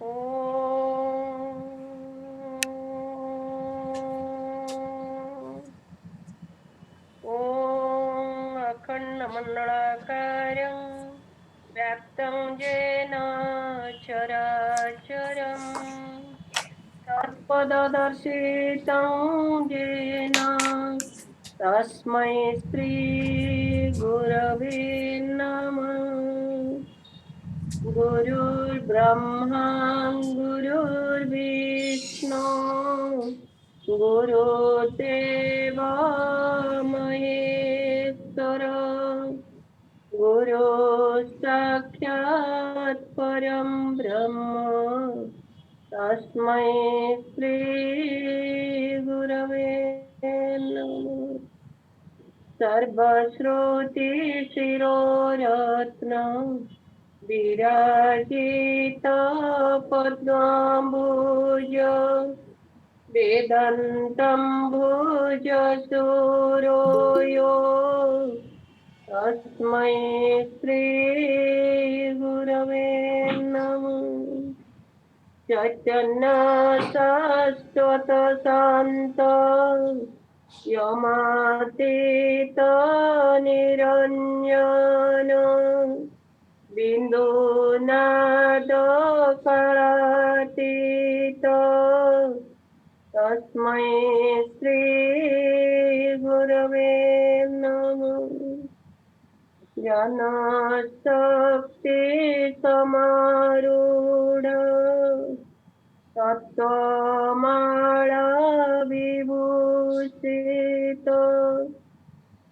ॐ अखण्डमण्डलाकारं व्याप्तं येन चराचरं तत्पददर्शितं येन तस्मै श्रीगुरवे नमः। गुरुर्ब्रह्मा गुरुर्विष्णु गुरुदेव महेश्वर गुरु साक्षात् परं ब्रह्म तस्मै श्री गुरवे नमः। सर्वश्रुति शिरोरत्न विराजित पद्मभुज वेदान्तं भुज सूरोयो तस्मै श्री गुरवे नमः। चैतन्य शाश्वत शान्त यमातीत निरञ्जन बिन्दुनाद करातीत तस्मै श्री गुरवे नमः। ज्ञानशक्ति समारूढ तत्त्वमाला विभूषित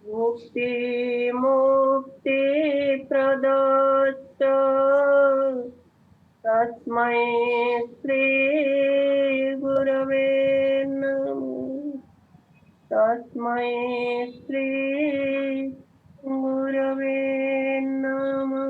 मुक्ति मुक्ति प्रदत्त तस्मै श्री गुरवे नमः। तस्मै श्री गुरवे नमः।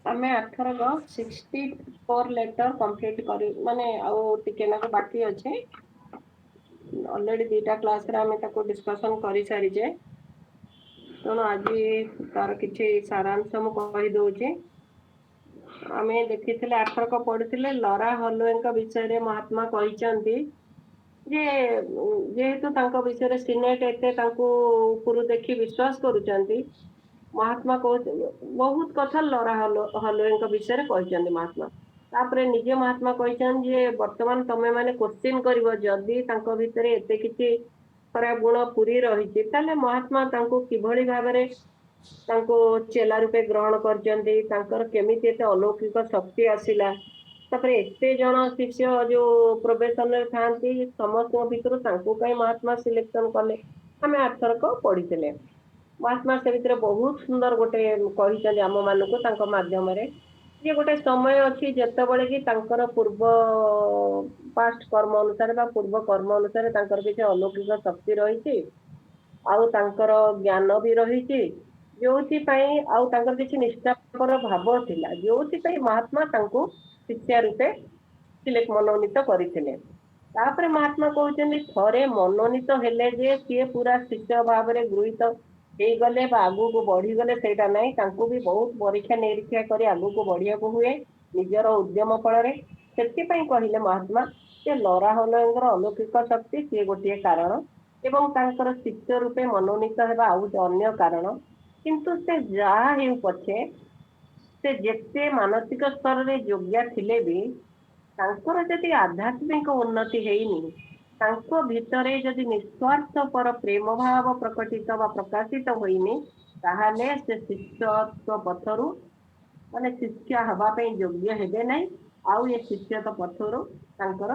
आमे अठरक 64 लेटर कंप्लीट करी माने आउ टिके ना बाकी अच्छे ऑलरेडी दीटा क्लास रे आमे ताको डिस्कशन करी सारी जे तो आज तार किछि सारांश हम कहि दोचे। आमे देखिथिले अठरक पढिथिले लरा हलवेंका विषय रे महात्मा कहिचंती जे जेहेतु तांको विषय रे सिनेट एते तांको पुरु देखि विश्वास करूचंती महात्मा को बहुत कथा लड़ा हलवेंका विषय रे कहिचंती महात्मा तापरे निजे महात्मा कहिचन जे वर्तमान तमे माने क्वेश्चन करिवो जदी तांको भितरे एते किछि खराब गुण पुरी रहिछि ताले महात्मा तांको किभଳି भाबरे तांको चेला रूपे ग्रहण करचंती तांकर केमिति एते अलौकिक शक्ति आसिला तापरे एते जण शिष्य जो प्रोफेशन रे थांती समस्त भितरु तांको कई महात्मा सिलेक्शन कले हमें अर्थरक पढिथिले। महात्मा से भितर बहुत सुंदर गोटे कही आम मान को माध्यम ये गोटे समय अच्छी जितेबले कि पूर्व पास्ट कर्म अनुसार पूर्व कर्म अनुसार किसी अलौकिक शक्ति रही ज्ञान भी रही जो किसी निष्ठापर भाव थिला जो महात्मा शिक्षा रूपे सिलेक्ट मनोनीत करते महात्मा कहते थे मनोनीत हेले जे सी पूरा शिष्य भाव में गृहीत हो गले आगू को बढ़ी गले सेटा नहीं भी बहुत परीक्षा निरीक्षा कर आगू को बढ़िया को हुए निजर उद्यम फल से कहले महात्मा से लरा हलर अलौकिक शक्ति सी गोटे कारण एवं तांकर शिष्य रूपे मनोनीत होगा अन्य कारण किंतु से जहा हो पछे से जेते मानसिक स्तर रे योग्य थिले भी तांकर जदि आध्यात्मिक उन्नति हेनी तांको भितरे जदि निस्वार्थ पर प्रेम भाव प्रकटित व प्रकाशित होइनी ताहाले से शिष्यत्व पथरु माने शिक्षा हवा पे योग्य हेबे नहीं आउ ये शिष्यत्व पथरु तांकर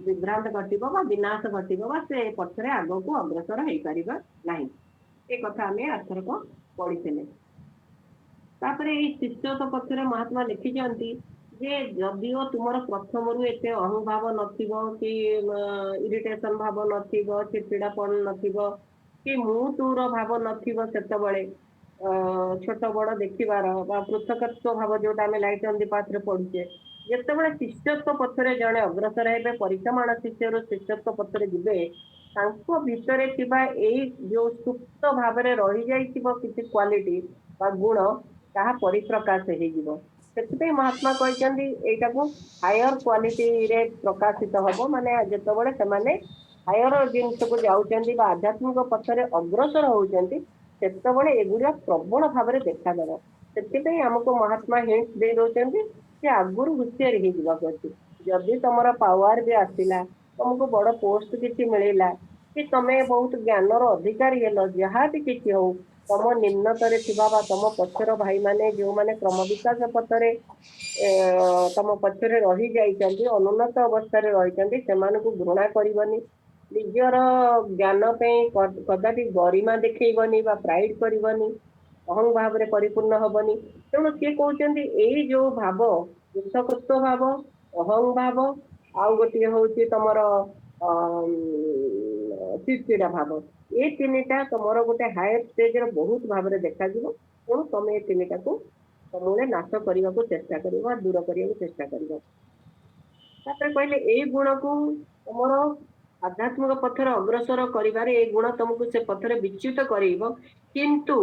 विभ्रांत घटिबो बा विनाश घटिबो बा से पथरे आगो को अग्रसर हेई परिबा नहीं ए कथा हमें अर्थर को पढ़िथिले। तापरे शिष्यत्व पथरे महात्मा लिखिचंती ଯେ ଯଦିଓ ତୁମର ପ୍ରଥମରୁ ଏତେ ଅହଂଭାବ ନଥିବ କି ଇରିଟେସନ ଭାବ ନଥିବ, ଚିଡ଼ଚିଡ଼ାପଣ ନଥିବ କି ମୁଁ ତୋର ଭାବ ନଥିବ, ସେତେବେଳେ ଛୋଟ ବଡ ଦେଖିବାର ବା ପୃଥକତ୍ଵ ଭାବ ଯୋଉଟା ଆମେ ଲାଇଟ୍ ଅନ୍ ଦି ପାଥରେ ପଢୁଛେ, ଯେତେବେଳେ ଶିଷ୍ୟତ୍ୱ ପଥରେ ଜଣେ ଅଗ୍ରସର ହେବେ, ପରୀକ୍ଷାମାଣ ଶିଷ୍ୟରୁ ଶିଷ୍ୟତ୍ୱ ପଥରେ ଯିବେ, ତାଙ୍କ ଭିତରେ ଥିବା ଏଇ ଯୋଉ ସୁପ୍ତ ଭାବରେ ରହିଯାଇଥିବ କିଛି କ୍ୱାଲିଟି ବା ଗୁଣ, ତାହା ପରିପ୍ରକାଶ ହେଇଯିବ। ସେଥିପାଇଁ ମହାତ୍ମା କହିଛନ୍ତି ଏଇଟାକୁ ହାୟର କ୍ୱାଲିଟିରେ ପ୍ରକାଶିତ ହବ। ମାନେ ଯେତେବେଳେ ସେମାନେ ହାୟର ଜିନିଷକୁ ଯାଉଛନ୍ତି ବା ଆଧ୍ୟାତ୍ମିକ ପଥରେ ଅଗ୍ରସର ହଉଛନ୍ତି, ସେତେବେଳେ ଏଗୁଡା ପ୍ରବଳ ଭାବରେ ଦେଖାଦେବ। ସେଥିପାଇଁ ଆମକୁ ମହାତ୍ମା ହିଣ୍ଟ ଦେଇ ଦଉଛନ୍ତି ଯେ ଆଗରୁ ହୁସିଆର ହେଇଯିବାକୁ ଅଛି। ଯଦି ତମର ପାୱାର ବି ଆସିଲା, ତମକୁ ବଡ ପୋଷ୍ଟ କିଛି ମିଳିଲା, କି ତମେ ବହୁତ ଜ୍ଞାନର ଅଧିକାରୀ ହେଲ, ଯାହା ବି କିଛି ହଉ, ତମ ନିମ୍ନତରେ ଥିବା ବା ତମ ପଛର ଭାଇମାନେ ଯୋଉମାନେ କ୍ରମ ବିକାଶ ପଥରେ ତମ ପଛରେ ରହି ଯାଇଛନ୍ତି, ଅନୁନ୍ନତ ଅବସ୍ଥାରେ ରହିଛନ୍ତି, ସେମାନଙ୍କୁ ଘୃଣା କରିବନି। ନିଜର ଜ୍ଞାନ ପାଇଁ କଦାପି ଗରିମା ଦେଖେଇବନି ବା ପ୍ରାଇଡ କରିବନି, ଅହଂ ଭାବରେ ପରିପୂର୍ଣ୍ଣ ହବନି। ତେଣୁ ସିଏ କହୁଛନ୍ତି ଏଇ ଯୋଉ ଭାବ, ପୃଥକତ୍ୱ ଭାବ, ଅହଂ ଭାବ, ଆଉ ଗୋଟିଏ ହଉଛି ତମର ଚିଡ଼ଚିଡ଼ା ଭାବ, ଏ ତିନିଟା ତମର ଗୋଟେ ହାୟର ଷ୍ଟେଜରେ ବହୁତ ଭାବରେ ଦେଖାଯିବ। ତେଣୁ ତମେ ଏ ତିନିଟାକୁ ସବୁବେଳେ ନାଶ କରିବାକୁ ଚେଷ୍ଟା କରିବ, ଦୂର କରିବାକୁ ଚେଷ୍ଟା କରିବ। ତାପରେ କହିଲେ ଏଇ ଗୁଣକୁ ତମର ଆଧ୍ୟାତ୍ମିକ ପଥରେ ଅଗ୍ରସର କରିବାରେ ଏଇ ଗୁଣ ତମକୁ ସେ ପଥରେ ବିଚ୍ୟୁତ କରେଇବ। କିନ୍ତୁ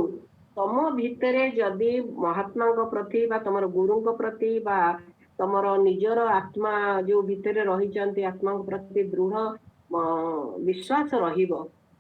ତମ ଭିତରେ ଯଦି ମହାତ୍ମାଙ୍କ ପ୍ରତି ବା ତମର ଗୁରୁଙ୍କ ପ୍ରତି ବା ତମର ନିଜର ଆତ୍ମା ଯୋଉ ଭିତରେ ରହିଛନ୍ତି, ଆତ୍ମାଙ୍କ ପ୍ରତି ଦୃଢ ବିଶ୍ୱାସ ରହିବ,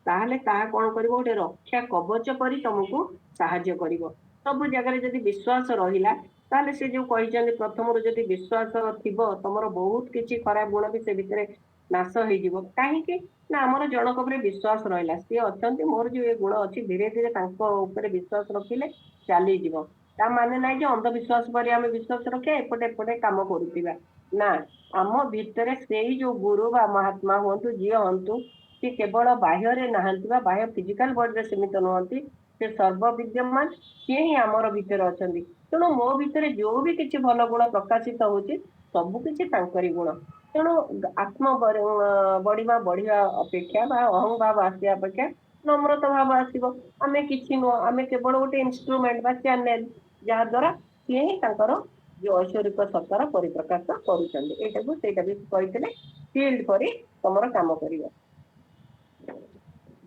ତାହେଲେ ତାହା କଣ କରିବ, ଗୋଟେ ରକ୍ଷା କବଚ କରି ତମକୁ ସାହାଯ୍ୟ କରିବ। ସବୁ ଜାଗାରେ ଯଦି ବିଶ୍ୱାସ ରହିଲା, ତାହେଲେ ସେ ଯୋଉ କହିଛନ୍ତି ପ୍ରଥମରୁ ଯଦି ବିଶ୍ୱାସ ଥିବ, ତମର ବହୁତ କିଛି ଖରାପ ଗୁଣ ବି ସେ ଭିତରେ ନାଶ ହେଇଯିବ। କାହିଁକି ନା ଆମର ଜଣକ ଉପରେ ବିଶ୍ୱାସ ରହିଲା, ସିଏ ଅଛନ୍ତି, ମୋର ଯୋଉ ଏ ଗୁଣ ଅଛି, ଧୀରେ ଧୀରେ ତାଙ୍କ ଉପରେ ବିଶ୍ୱାସ ରଖିଲେ ଚାଲିଯିବ। ତା ମାନେ ନାହିଁ ଯେ ଅନ୍ଧବିଶ୍ୱାସ ପରେ ଆମେ ବିଶ୍ୱାସ ରଖିବା, ଏପଟେ ଏପଟେ କାମ କରୁଥିବା। ନା, ଆମ ଭିତରେ ସେଇ ଯୋଉ ଗୁରୁ ବା ମହାତ୍ମା ହୁଅନ୍ତୁ, ଯିଏ ହୁଅନ୍ତୁ, ସେ କେବଳ ବାହ୍ୟରେ ନାହାନ୍ତି ବା ବାହ୍ୟ ଫିଜିକାଲ ବଡିରେ ସୀମିତ ନୁହନ୍ତି, ସେ ସର୍ବ ବିଦ୍ୟମାନ, ସିଏ ହିଁ ଆମର ଭିତରେ ଅଛନ୍ତି। ତେଣୁ ମୋ ଭିତରେ ଯୋଉ ବି କିଛି ଭଲ ଗୁଣ ପ୍ରକାଶିତ ହଉଛି, ସବୁ କିଛି ତାଙ୍କରି ଗୁଣ। ତେଣୁ ଆତ୍ମ ବଢିବା ଅପେକ୍ଷା ବା ଅହଂ ଭାବ ଆସିବା ଅପେକ୍ଷା ନମ୍ରତା ଭାବ ଆସିବ। ଆମେ କିଛି ନୁହଁ, ଆମେ କେବଳ ଗୋଟେ ଇନଷ୍ଟ୍ରୁମେଣ୍ଟ ବା ଚ୍ୟାନେଲ, ଯାହା ଦ୍ଵାରା ସିଏ ହିଁ ତାଙ୍କର ଯୋଉ ଐଶ୍ୱରିକ ସତ୍ତାର ପରିପ୍ରକାଶ କରୁଛନ୍ତି। ଏଇଟାକୁ ସେଇଟା ବି କହିଥିଲେ, ଫିଲ୍ଡ କରି ତମର କାମ କରିବ।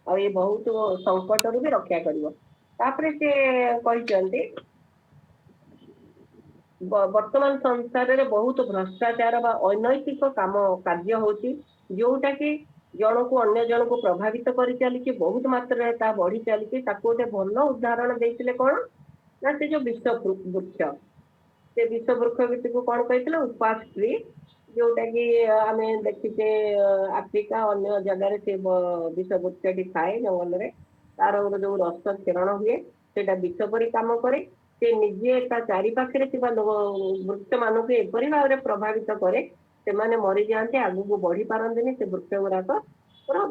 ଆଉ ଏ ବହୁତ ସଙ୍କଟରୁ ବି ରକ୍ଷା କରିବ। ତାପରେ ସେ କହିଛନ୍ତି ବର୍ତ୍ତମାନ ସଂସାରରେ ବହୁତ ଭ୍ରଷ୍ଟାଚାର ବା ଅନୈତିକ କାର୍ଯ୍ୟ ହଉଛି, ଯୋଉଟା କି ଜଣକୁ ଅନ୍ୟ ଜଣକୁ ପ୍ରଭାବିତ କରି ଚାଲିଛି, ବହୁତ ମାତ୍ରାରେ ତାହା ବଢି ଚାଲିଛି। ତାକୁ ଗୋଟେ ଭଲ ଉଦାହରଣ ଦେଇଥିଲେ କଣ ନା, ସେ ଯୋଉ ବିଷ ବୃକ୍ଷ, ସେ ବିଷ ବୃକ୍ଷ ଭିତରକୁ କଣ କହିଥିଲେ, ଉପାସ ଟ୍ରି, ଯୋଉଟା କି ଆମେ ଦେଖିଛେ ଆଫ୍ରିକା ଅନ୍ୟ ଜାଗାରେ ସେ ବିଷ ବୃକ୍ଷଟି ଥାଏ ଜଙ୍ଗଲରେ। ତାର ଯୋଉ ରସ କ୍ଷରଣ ହୁଏ, ସେଇଟା ବିଷ ପରି କାମ କରେ। ସେ ନିଜେ ତା ଚାରି ପାଖରେ ଥିବା ବୃକ୍ଷ ମାନଙ୍କୁ ଏପରି ଭାବରେ ପ୍ରଭାବିତ କରେ, ସେମାନେ ମରିଯାଆନ୍ତି, ଆଗକୁ ବଢି ପାରନ୍ତିନି, ସେ ବୃକ୍ଷ ଗୁଡାକ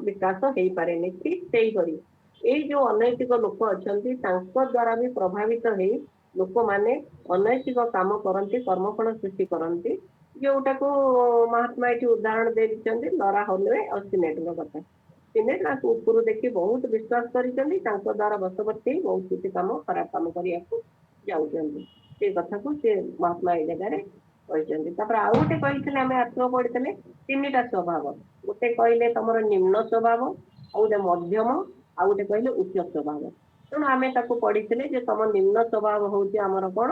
ବିକାଶ ହେଇପାରେନି। ଠିକ ସେଇପରି ଏଇ ଯୋଉ ଅନୈତିକ ଲୋକ ଅଛନ୍ତି, ତାଙ୍କ ଦ୍ଵାରା ବି ପ୍ରଭାବିତ ହେଇ ଲୋକମାନେ ଅନୈତିକ କାମ କରନ୍ତି, କର୍ମଫଳ ସୃଷ୍ଟି କରନ୍ତି, ଯୋଉଟାକୁ ମହାତ୍ମା ଏଠି ଉଦାହରଣ ଦେଇଛନ୍ତି ଲରା ହଲୱେ ଆଉ ସିନେଟଙ୍କ କଥା। ସିନେଟ ତାକୁ ଉପରୁ ଦେଖି ବହୁତ ବିଶ୍ୱାସ କରିଛନ୍ତି, ତାଙ୍କ ଦ୍ଵାରା ବଶବର୍ତ୍ତୀ ହେଇ ବହୁତ କିଛି କାମ, ଖରାପ କାମ କରିବାକୁ ଯାଉଛନ୍ତି। ସେ କଥାକୁ ସେ ମହାତ୍ମା ଏଇ ଜାଗାରେ କହିଛନ୍ତି। ତାପରେ ଆଉ ଗୋଟେ କହିଥିଲେ, ଆମେ ଆତ୍ମ ପଢିଥିଲେ ତିନିଟା ସ୍ୱଭାବ। ଗୋଟେ କହିଲେ ତମର ନିମ୍ନ ସ୍ୱଭାବ, ଆଉ ଗୋଟେ ମଧ୍ୟମ, ଆଉ ଗୋଟେ କହିଲେ ଉଚ୍ଚ ସ୍ୱଭାବ। ତେଣୁ ଆମେ ତାକୁ ପଢିଥିଲେ ଯେ ତମ ନିମ୍ନ ସ୍ୱଭାବ ହଉଛି ଆମର କଣ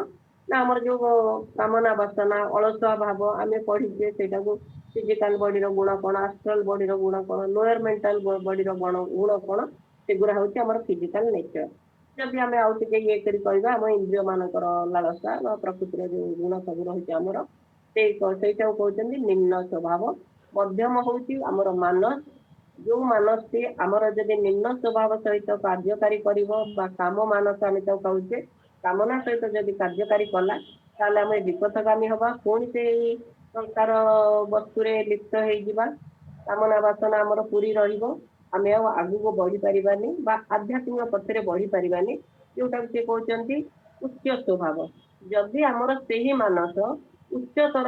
ନା, ଆମର ଯୋଉ କାମନା ବାସନା ଅଳସୁଆ ଭାବ, ଆମେ ପଢିଛେ ସେଇଟାକୁ ଫିଜିକାଲ ବଡିର ଗୁଣ କଣ, ଆଷ୍ଟ୍ରାଲ ବଡିର ଗୁଣ କଣ, ଲୋୟର ମେଣ୍ଟାଲ ବଡିର ଗୁଣ କଣ, ସେଗୁଡା ହଉଛି ଆମର ଫିଜିକାଲ ନେଚର। ଯଦି ଆମେ ଆଉ ଟିକେ ଇଏ କରି କହିବା, ଆମ ଇନ୍ଦ୍ରିୟ ମାନଙ୍କର ଲାଳସା ବା ପ୍ରକୃତିର ଯୋଉ ଗୁଣ ସବୁ ରହିଛି ଆମର, ସେଇଟାକୁ କହୁଛନ୍ତି ନିମ୍ନ ସ୍ୱଭାବ। ମଧ୍ୟମ ହଉଛି ଆମର ମାନସ, ଯୋଉ ମାନସଟି ଆମର ଯଦି ନିମ୍ନ ସ୍ୱଭାବ ସହିତ କାର୍ଯ୍ୟକାରୀ କରିବ ବା କାମ ମାନସ ଆମେ ତାକୁ କହୁଛେ, କାମନା ସହିତ ଯଦି କାର୍ଯ୍ୟକାରୀ କଲା, ତାହେଲେ ଆମେ ବିପଥଗାମୀ ହବା, ପୁଣି ସେଇ ସଂସାର ବସ୍ତୁରେ ଲିପ୍ତ ହେଇଯିବା, କାମନା ବାସନା ଆମର ପୁରୀ ରହିବ, ଆମେ ଆଉ ଆଗକୁ ବଢି ପାରିବାନି ବା ଆଧ୍ୟାତ୍ମିକ ପଥରେ ବଢି ପାରିବାନି, ଯୋଉଟାକୁ ସେ କହୁଛନ୍ତି ଉଚ୍ଚ ସ୍ୱଭାବ। ଯଦି ଆମର ସେହି ମାନସ उच्चतर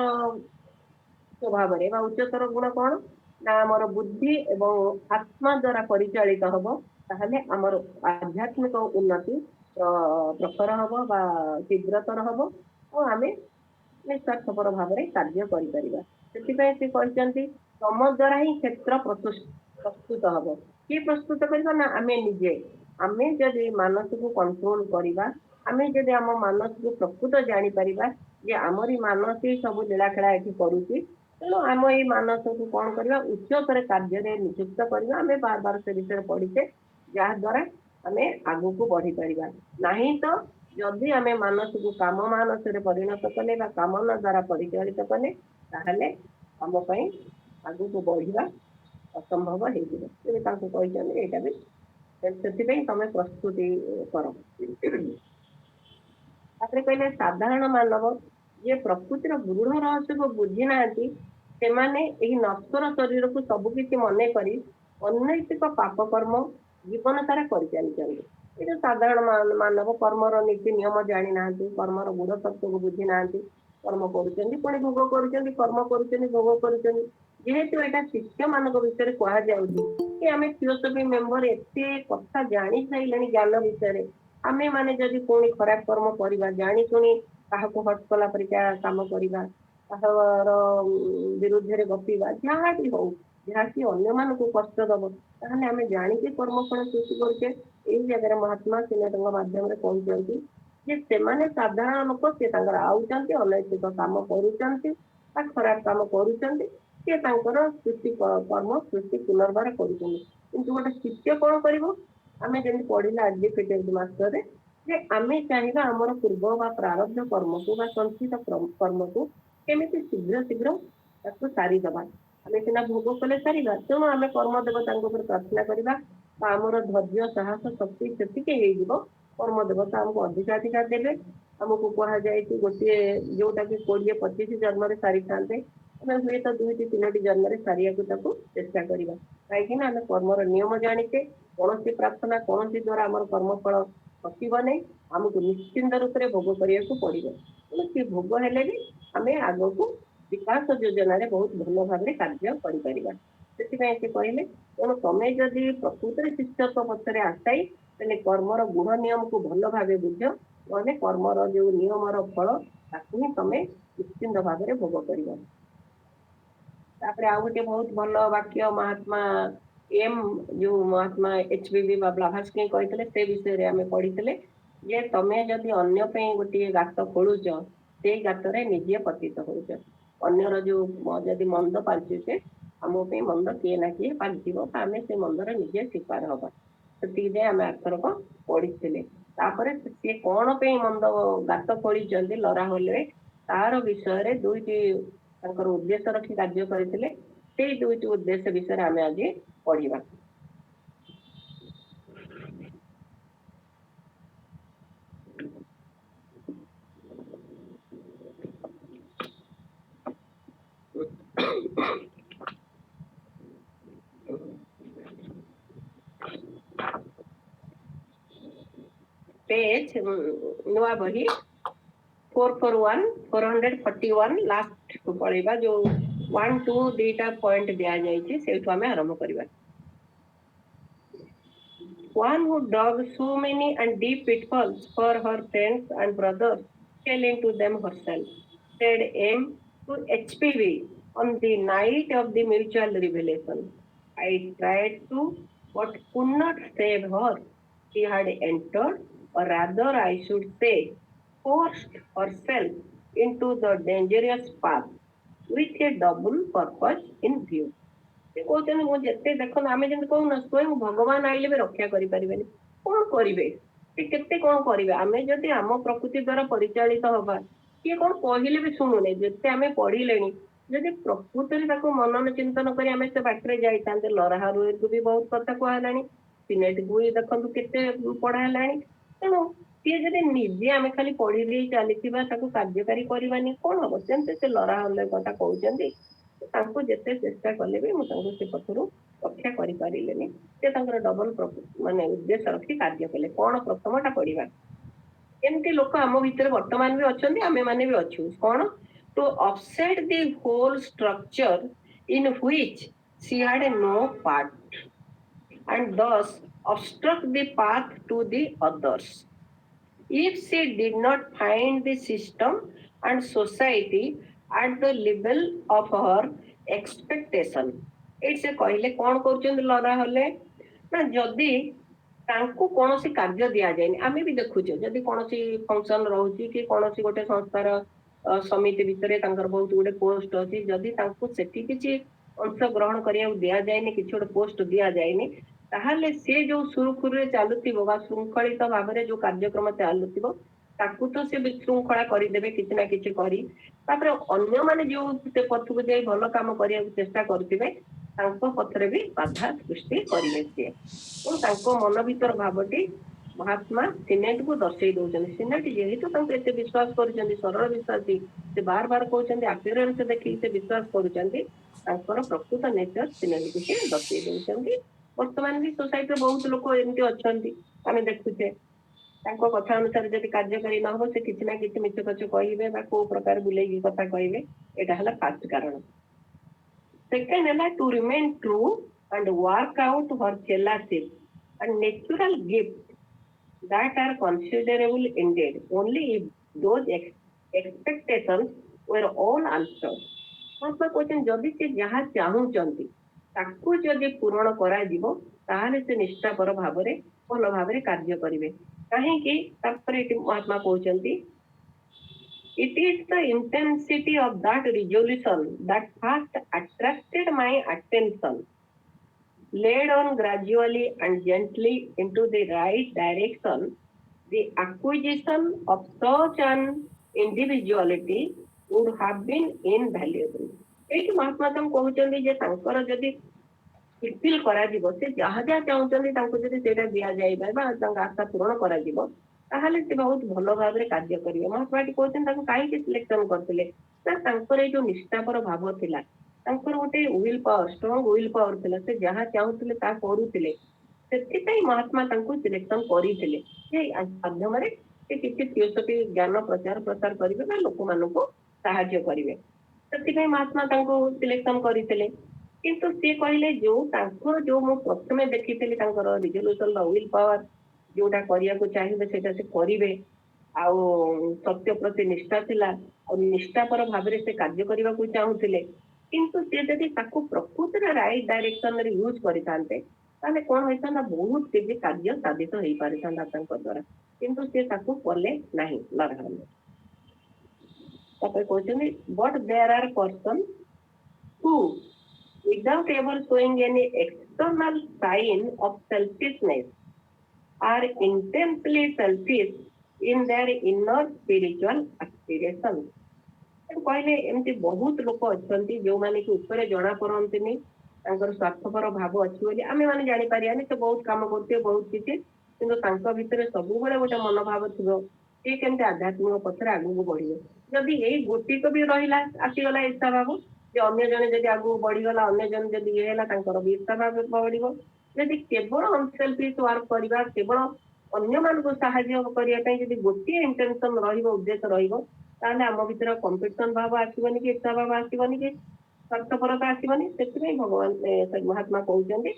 स्वभाव उच्चतर गुण कौन ना आमर बुद्धि एवं आत्मा द्वारा परिचालित हम ताहले आमर आध्यात्मिक उन्नति प्रखर हम बा तीव्रतर हम और आम निस्वार्थपर भाव कार्य कर तम द्वारा ही क्षेत्र प्रस्तुत हम किए प्रस्तुत करना आम निजे आम जदि मानस को कंट्रोल करवा आम जदि आम मानस को प्रकृत जापर जे आमरी मानस ही सब लीलाखेला ये करुच्ची तेणु आम ये मानस को कौन करवा उच्चतर कार्य नियुक्त करवा आम बार बार से विषय पढ़ीचे जहाद्वारा आम आगू को बढ़ी पार नहीं तो जदि आम मानस को काम मानस परिणत कले कामना द्वारा परिचालित कले ताहले आम आगू को बढ़िया असंभव हो यहाँ भी से तुम प्रस्तुति कर कहले साधारण मानव ये प्रकृतिर गृढ़ रहस्य को बुझी ना नश्वर शरीर को सबकि मन कर अनैतिक पाप कर्म जीवन सारा कर साधारण मानव कर्मर नीति नियम जानी ना कर्मर गूढ़ तत्व को बुझी ना कर्म कर भोग कर कर्म कर भोग कर जेहेतु यहाँ शिष्य मान विषय कहुच्छी आम थियोसफी मेम्बर एत कथा जानी सारे ज्ञान विषय आम मैंने जदि पुणी खराब कर्म करवा जानी शुणी क्या हट कला परिका कम करवा विरुद्ध गपा जहाँ भी हो जहाँ कि अन्य मान कष्ट दब ताहले आम जाणी कर्मफल सृष्टि करछे यही जगह महात्मा सिन्हा माध्यम कहते जे साधारण लोक से आउचंती अनैतिक काम करुचंती खराब काम करुचंती से सृष्टि कर्म सृष्टि पुनर्बार कर गोटे शिष्य कौन कर आम जमी पढ़ला एडुकेटेड मास्टर जे आम चाहिए आमर पूर्व बा प्रारब्ध कर्म को संचित कर्म को केमी शीघ्र शीघ्र सारीदबा आम सीना भोग कले सारा तेणु आम कर्म देवता प्रार्थना करवा आमर धैर्य साहस शक्ति से कर्म देवता आमको अधिकाधिका देवे आमको कहुए गोटे जोटा कि 20-25 जन्म सारी था हुए तो 2-3 जन्म सारिया चेष्टा करवा कहीं आम कर्मर नियम जानीचे कौन सी प्रार्थना कौन सी द्वारा आम कर्मफल फसब नहीं आमको निश्चिंत रूप से भोग करने को पड़ो तेणु सी भोग हेले भी आम आग को विकास योजना बहुत भल भाव कार्य कर से कहले तेणु तुम्हें जदि प्रकृत शिष्यत्व पक्षरे आसाई तेल कर्मर गुण नियम को भल भाव बुझ ना कर्मर जो नियमर फल ताकू ही तुम्हें निश्चिंत भाव में भोग कर आउ गोटे बहुत भल वाक्य महात्मा एम जो महात्मा एचबीवी ब्लाभास्की कहते से विषय आम पढ़ी जे तुम्हें जदि अन्य गोटे गात खोलुच से गातर निजे पतित होच अन्यर जो जदि मंद पालचुचे आम मंद किए ना किए पालव आम से मंदर निजे शिकार हवा से आम आरथरक पढ़ी सी कौन मंद गात खोली लड़ा होले तार विषय दुईटी उद्देश्य रखी कार्य करते से दुईटी उद्देश्य विषय आम आज पढ़ा पेज नुआ बही 441 लास्ट को पढ़ेगा जो 1-2 दीटा पॉइंट दिया जाइए से आम आरंभ करवा One who dug so many and deep pitfalls for her friends and brothers fell into them herself, said M to HPV on the night of the mutual revelation. I tried to, but could not save her. She had entered, or rather I should say, forced herself into the dangerous path with a double purpose in view. कहते देख आम जमी कहूना स्वयं भगवान आइले भी रक्षा करें कौन करेंगे केते कौन करेंगे आम जदि आम प्रकृति द्वारा परिचालित हवा किए कौन कहले भी शुणुने जिते आम पढ़ले जदि प्रकृति मनन चिंतन कर आम से बाटर जाता लराहा रुएर को भी बहुत कथा कहला सिनेट को भी देखु केते पढ़ाला तेणु सी जब निजे आम खाली पढ़ी चली कार्यकारी करवानी कौन हम से लराहा कथा कहते जिते चेष्टा कले भी मुझे पक्षर रक्षा कर डबल माने उद्देश्य रखी कार्य कले कौन प्रथमटा पढ़ा एमती लोक आम भर बर्तमान भी अच्छा आम मैंने भी अच्छू कौन to offset the whole structure in which she had no part, and thus obstruct the path to the others. If she did not find the system and society at the level of her expectation, ଏଠି ସେ କହିଲେ କଣ କରୁଛନ୍ତି ଲରା ହେଲେ ନା ଯଦି ତାଙ୍କୁ କୌଣସି କାର୍ଯ୍ୟ ଦିଆଯାଏନି, ଆମେ ବି ଦେଖୁଛେ ଯଦି କୌଣସି ଫଙ୍କସନ ରହୁଛି କି କୌଣସି ଗୋଟେ ସଂସ୍ଥାର ସମିତି ଭିତରେ ତାଙ୍କର ବହୁତ ଗୋଟେ ପୋଷ୍ଟ ଅଛି, ଯଦି ତାଙ୍କୁ ସେଠି କିଛି ଅଂଶ ଗ୍ରହଣ କରିବାକୁ ଦିଆଯାଏନି, କିଛି ଗୋଟେ ପୋଷ୍ଟ ଦିଆଯାଏନି, ତାହେଲେ ସେ ଯୋଉ ସୁରୁଖୁରୁରେ ଚାଲୁଥିବ ବା ଶୃଙ୍ଖଳିତ ଭାବରେ ଯୋଉ କାର୍ଯ୍ୟକ୍ରମ ଚାଲୁଥିବ ତାକୁ ତ ସେ ବିଶୃଙ୍ଖଳା କରିଦେବେ କିଛି ନା କିଛି କରି, ତାପରେ ଅନ୍ୟମାନେ ଯୋଉ ସେ ପଥକୁ ଯାଇ ଭଲ କାମ କରିବାକୁ ଚେଷ୍ଟା କରୁଥିବେ ତାଙ୍କ ପଥରେ ବି ବାଧା ସୃଷ୍ଟି କରିବେ ସିଏ। ଏବଂ ତାଙ୍କ ମନ ଭିତର ଭାବଟି ମହାତ୍ମା ସିନେଟକୁ ଦର୍ଶେଇ ଦଉଛନ୍ତି। ସିନେଟ ଯେହେତୁ ତାଙ୍କୁ ଏତେ ବିଶ୍ୱାସ କରୁଛନ୍ତି, ସରଳ ବିଶ୍ୱାସୀ, ସେ ବାର ବାର କହୁଛନ୍ତି ଆପିୟରାନ୍ସ ଦେଖିକି ସେ ବିଶ୍ୱାସ କରୁଛନ୍ତି, ତାଙ୍କର ପ୍ରକୃତ ନେଚର ସିନେଟକୁ ସେ ଦର୍ଶେଇ ଦଉଛନ୍ତି। ବର୍ତ୍ତମାନ ବି ସୋସାଇଟିରେ ବହୁତ ଲୋକ ଏମିତି ଅଛନ୍ତି, ଆମେ ଦେଖୁଛେ ତାଙ୍କ କଥା ଅନୁସାରେ ଯଦି କାର୍ଯ୍ୟକାରୀ ନ ହବ ସେ କିଛି ନା କିଛି ମିଛ କଛ କହିବେ ବା କୋଉ ପ୍ରକାର ବୁଲେଇକି କଥା କହିବେ, ଏଇଟା ହେଲା ଫାଷ୍ଟ କାରଣ। ସେକେଣ୍ଡ ହେଲା to remain true and work out her jealousy and natural gifts that are considerable indeed only if those expectations were all answered. Mahatma କହୁଛନ୍ତି ଯଦି ସେ ଯାହା ଚାହୁଁଛନ୍ତି ତାକୁ ଯଦି ପୂରଣ କରାଯିବ ତାହେଲେ ସେ ନିଷ୍ଠାପର ଭାବରେ ଭଲ ଭାବରେ କାର୍ଯ୍ୟ କରିବେ। କାହିଁକି ତାପରେ ଏଠି ମହାତ୍ମା କହୁଛନ୍ତି it is the intensity of that resolution that first attracted my attention, led on gradually and gently into the right direction. The acquisition of such an individuality would have been invaluable. ଏଇଠି ମହାତ୍ମା ତାଙ୍କୁ କହୁଛନ୍ତି ଯେ ତାଙ୍କର ଯଦି fulfil କରାଯିବ, ସେ ଯାହା ଯାହା ଚାହୁଁଛନ୍ତି ତାଙ୍କୁ ଯଦି ସେଇଟା ଦିଆଯାଇପାରେ ବା ତାଙ୍କ ଆଶା ପୂରଣ କରାଯିବ ତାହେଲେ ସେ ବହୁତ ଭଲ ଭାବରେ କାର୍ଯ୍ୟ କରିବେ। ମହାତ୍ମା ଏଠି କହୁଛନ୍ତି ତାଙ୍କୁ କାହିଁକି ସିଲେକ୍ସନ କରିଥିଲେ ନା ତାଙ୍କର ଏଇ ଯୋଉ ନିଷ୍ଠାପର ଭାବ ଥିଲା, ତାଙ୍କର ଗୋଟେ will power, strong will power ଥିଲା, ସେ ଯାହା ଚାହୁଁଥିଲେ ତାହା କରୁଥିଲେ। ସେଥିପାଇଁ ମହାତ୍ମା ତାଙ୍କୁ ସିଲେକ୍ସନ କରିଥିଲେ ଯେ ମାଧ୍ୟମରେ ସେ କିଛି ଥିଓସଫି ଜ୍ଞାନ ପ୍ରଚାର ପ୍ରସାର କରିବେ ବା ଲୋକମାନଙ୍କୁ ସାହାଯ୍ୟ କରିବେ। ସେଥିପାଇଁ ମହାତ୍ମା ତାଙ୍କୁ ସିଲେକ୍ସନ କରିଥିଲେ। କିନ୍ତୁ ସେ କହିଲେ ଯୋଉ ତାଙ୍କର ଯୋଉ ମୁଁ ପ୍ରଥମେ ଦେଖିଥିଲି ତାଙ୍କର ରିଜଲ୍ୟୁସନ ବା ୱିଲ୍ ପାୱାର ଯୋଉଟା କରିବାକୁ ଚାହିଁବେ ସେଇଟା ସେ କରିବେ, ଆଉ ସତ୍ୟ ପ୍ରତି ନିଷ୍ଠା ଥିଲା, ଆଉ ନିଷ୍ଠାପର ଭାବରେ ସେ କାର୍ଯ୍ୟ କରିବାକୁ ଚାହୁଁଥିଲେ। କିନ୍ତୁ ସେ ଯଦି ତାକୁ ପ୍ରକୃତରେ ରାଇଟ ଡାଇରେକ୍ସନରେ ୟୁଜ କରିଥାନ୍ତେ ତାହେଲେ କଣ ହେଇଥାନ୍ତା, ବହୁତ କିଛି କାର୍ଯ୍ୟ ସାଧିତ ହେଇପାରିଥାନ୍ତା ତାଙ୍କ ଦ୍ୱାରା, କିନ୍ତୁ ସେ ତାକୁ କଲେ ନାହିଁ ଲଗାଲେ। ତାପରେ କହୁଛନ୍ତି but there are person who without ever showing any external sign of selfishness are intensely selfish in their inner spiritual aspirations. କହିଲେ ଏମିତି ବହୁତ ଲୋକ ଅଛନ୍ତି ଯୋଉମାନେ କି ଉପରେ ଜଣା ପଡନ୍ତିନି ତାଙ୍କର ସ୍ୱାର୍ଥପର ଭାବ ଅଛି ବୋଲି ଆମେ ମାନେ ଜାଣିପାରିବାନି, ସେ ବହୁତ କାମ କରୁଥିବେ ବହୁତ କିଛି, କିନ୍ତୁ ତାଙ୍କ ଭିତରେ ସବୁବେଳେ ଗୋଟେ ମନୋଭାବ ଥିବ ସେ କେମିତି ଆଧ୍ୟାତ୍ମିକ ପଥରେ ଆଗକୁ ବଢିବେ। ଯଦି ଏଇ ଗୋଟିକ ବି ରହିଲା ଆସିଗଲା ଇଚ୍ଛା ଭାବ ଯେ ଅନ୍ୟ ଜଣେ ଯଦି ଆଗକୁ ବଢିଗଲା, ଅନ୍ୟ ଜଣେ ଯଦି ଇଏ ହେଲା ତାଙ୍କର ବି ଇଚ୍ଛା ଭାବ ବଢିବ। ଯଦି କେବଳ ଅନସେଲଫିଶ ୱାର୍କ କରିବା, କେବଳ ଅନ୍ୟମାନଙ୍କୁ ସାହାଯ୍ୟ କରିବା ପାଇଁ ଯଦି ଗୋଟିଏ ଇଣ୍ଟେନସନ ରହିବ, ଉଦ୍ଦେଶ୍ୟ ରହିବ, ତାହେଲେ ଆମ ଭିତରେ କମ୍ପିଟିସନ ଭାବ ଆସିବନି କି ଇଚ୍ଛା ଭାବ ଆସିବନି କି ସ୍ୱାର୍ଥପରତା ଆସିବନି। ସେଥିପାଇଁ ଭଗବାନ ମହାତ୍ମା କହୁଛନ୍ତି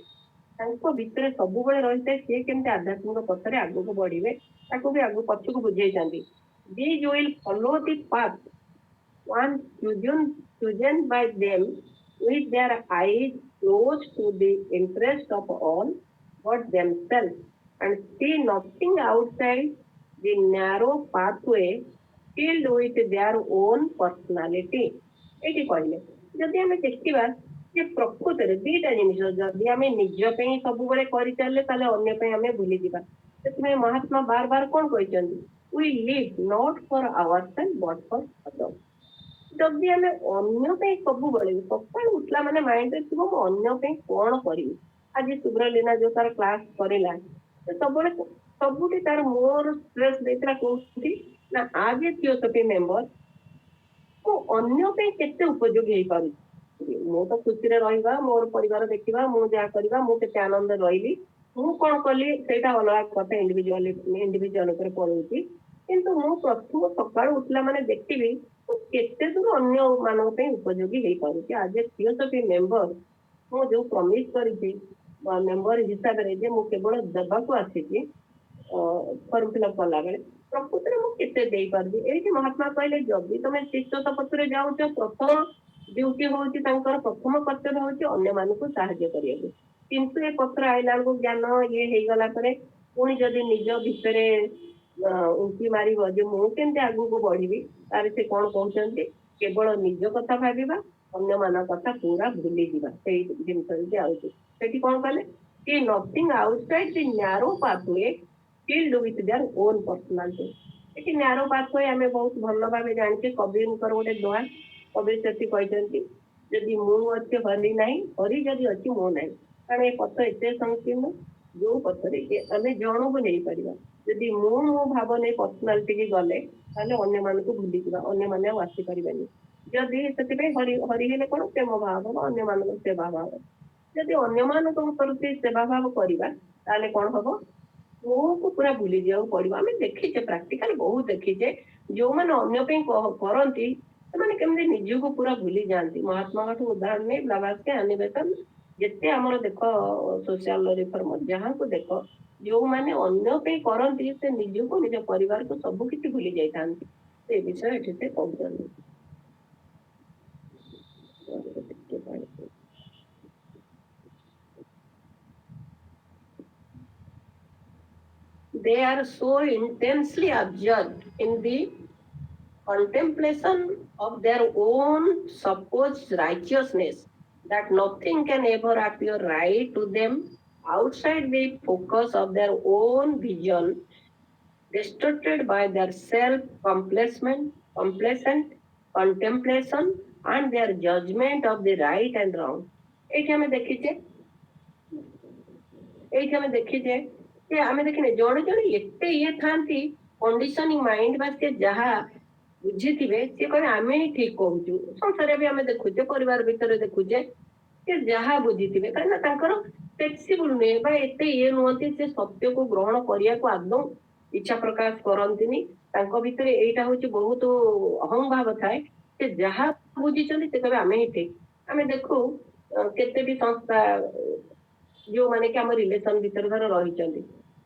ତାଙ୍କ ଭିତରେ ସବୁବେଳେ ରହିଥାଏ ସିଏ କେମିତି ଆଧ୍ୟାତ୍ମିକ ପଥରେ ଆଗକୁ ବଢିବେ, ତାକୁ ବି ଆଗକୁ ପଛକୁ ବୁଝେଇଛନ୍ତି। These will follow the path once chosen by them with their eyes closed to the interest of all but themselves and see nothing outside the narrow pathway filled with their own personality. ଏଇଠି କହିଲେ ଯଦି ଆମେ ଦେଖିବା ଯେ ପ୍ରକୃତରେ ଦିଟା ଜିନିଷ, ଯଦି ଆମେ ନିଜ ପାଇଁ ସବୁବେଳେ କରିଚାଲିଲେ ତାହେଲେ ଅନ୍ୟ ପାଇଁ ଆମେ ଭୁଲିଯିବା। ସେଥିପାଇଁ ମହାତ୍ମା ବାର ବାର କଣ କହିଛନ୍ତି, we live not for ourselves but for others. ଯଦି ଆମେ ଅନ୍ୟ ପାଇଁ ସବୁବେଳେ ସକାଳୁ ଉଠିଲା ମାନେ ମାଇଣ୍ଡରେ ଥିବ ମୁଁ ଅନ୍ୟ ପାଇଁ କଣ କରିବି। ଆଜି ସୁବ୍ରଲୀନା ଯୋଉ ତାର କ୍ଲାସ କରିଲା ସେ ସବୁବେଳେ ସବୁଠି ତାର ମୋର ଷ୍ଟ୍ରେସ ଦେଇଥିଲା କୋଉଠି ନା ଆଜ ଏ ଥିଓସଫି ମେମ୍ବର ମୁଁ ଅନ୍ୟ ପାଇଁ କେତେ ଉପଯୋଗୀ ହେଇପାରୁଛି। ମୁଁ ତ ଖୁସିରେ ରହିବା, ମୋର ପରିବାର ଦେଖିବା, ମୁଁ ଯାହା କରିବା, ମୁଁ କେତେ ଆନନ୍ଦରେ ରହିବି, ମୁଁ କଣ କଲି ସେଇଟା ଅଲଗା କଥା, ଇଣ୍ଡିଭିଜୁଆଲ ଉପରେ ପଳଉଛି। କିନ୍ତୁ ମୁଁ ପ୍ରଥମ ସକାଳୁ ଉଠିଲା ମାନେ ଦେଖିବି केते दूर अन्य मानक पे उपयोगी हो पारुଛି आज ए थियोसॉफी मेंबर मु जो प्रॉमिस करिछि मेंबर हिसाब रे जे मु केवल देबा को आसीछि फॉर्म फिल अप कला बेले प्रकृति रे मु केते देई पारबी एठी महात्मा कहले जदी तमे शिक्षक पत्र जाउछ प्रथम ड्यूटी होउछि तांकर प्रथम कर्तव्य होउछि अन्य मानक सहायता करिया किंतु ए पत्र आइला को ज्ञान ये हे गला परे पुणी जदी निज भितरे उंकी मारिब जे मु केनते आगु को बढ़िबी तारे से कोन कहउछन्ती केवल निज कथा भाबिबा अन्य मान कथा पूरा भूली दिबा सेही जिंस जे आउछि सेठी कोन कहले कि nothing outside the narrow pathway filled with their own personality eighty narrow pathway हमें बहुत भल भाबे जानछे कबीरकर गोटे दोहा कबीर सेठी कहछन्ती जदि मु अछि हरि नाही हरि जदि अछि मो नाही कारण ए पथ एते संकीर्ण जो पथरे के हमें जणो को नहीं परिबा जदि मो भाव नहीं पर्सनालिटी की गले ताले अन्य मान को भूली दिबा अन्य माने आसी परिबानी जदि सेति हरि हरि हेले कोन प्रेम भाव अन्य मान को सेवा भाव जदि अन्य मान को प्रति सेवा भाव करबा ताले कोन हबो वो को पूरा भूली जाऊ पड़ो आम देखीचे प्राक्टिकल बहुत देखीचे जो मैंने अन्य करती से केमती निज को पूरा भूली जाती महात्मा उदाहरण नहीं ब्लाभास्के अनिवेशन जिते आम देख सोशल रिफॉर्म जहाँ को देख जो मैंने अन्य करती से निज को निज परिवार को सब किसी भूली जाते विषय ये कहते they are so intensely absorbed in the contemplation of their own supposed righteousness that nothing can ever appear right to them outside the focus of their own vision, distorted by their complacent contemplation and their judgment of the right and wrong. एठी हमें देखीचे जे आमे देखिने जड़े जड़े एते ये थांती conditioning mind बस के जहा बुझीथिबे से कहे आमे ही ठीक कहूछु संसार भी आमे देखुचे परिवार भीतर देखुचे के जहा बुझीथिबे कारण तांकर फ्लेक्सिबल ने बा एते ये नोंती से सत्य को ग्रहण करिया को आदम इच्छा प्रकाश करंतिनी तांको भीतर एटा होची बहुत अहम भाव थाए से जहा बुझीचंदी से कहे आमे ही ठीक आमे देखु केते भी संस्था जो माने कि हम रिलेशन भीतर धर रही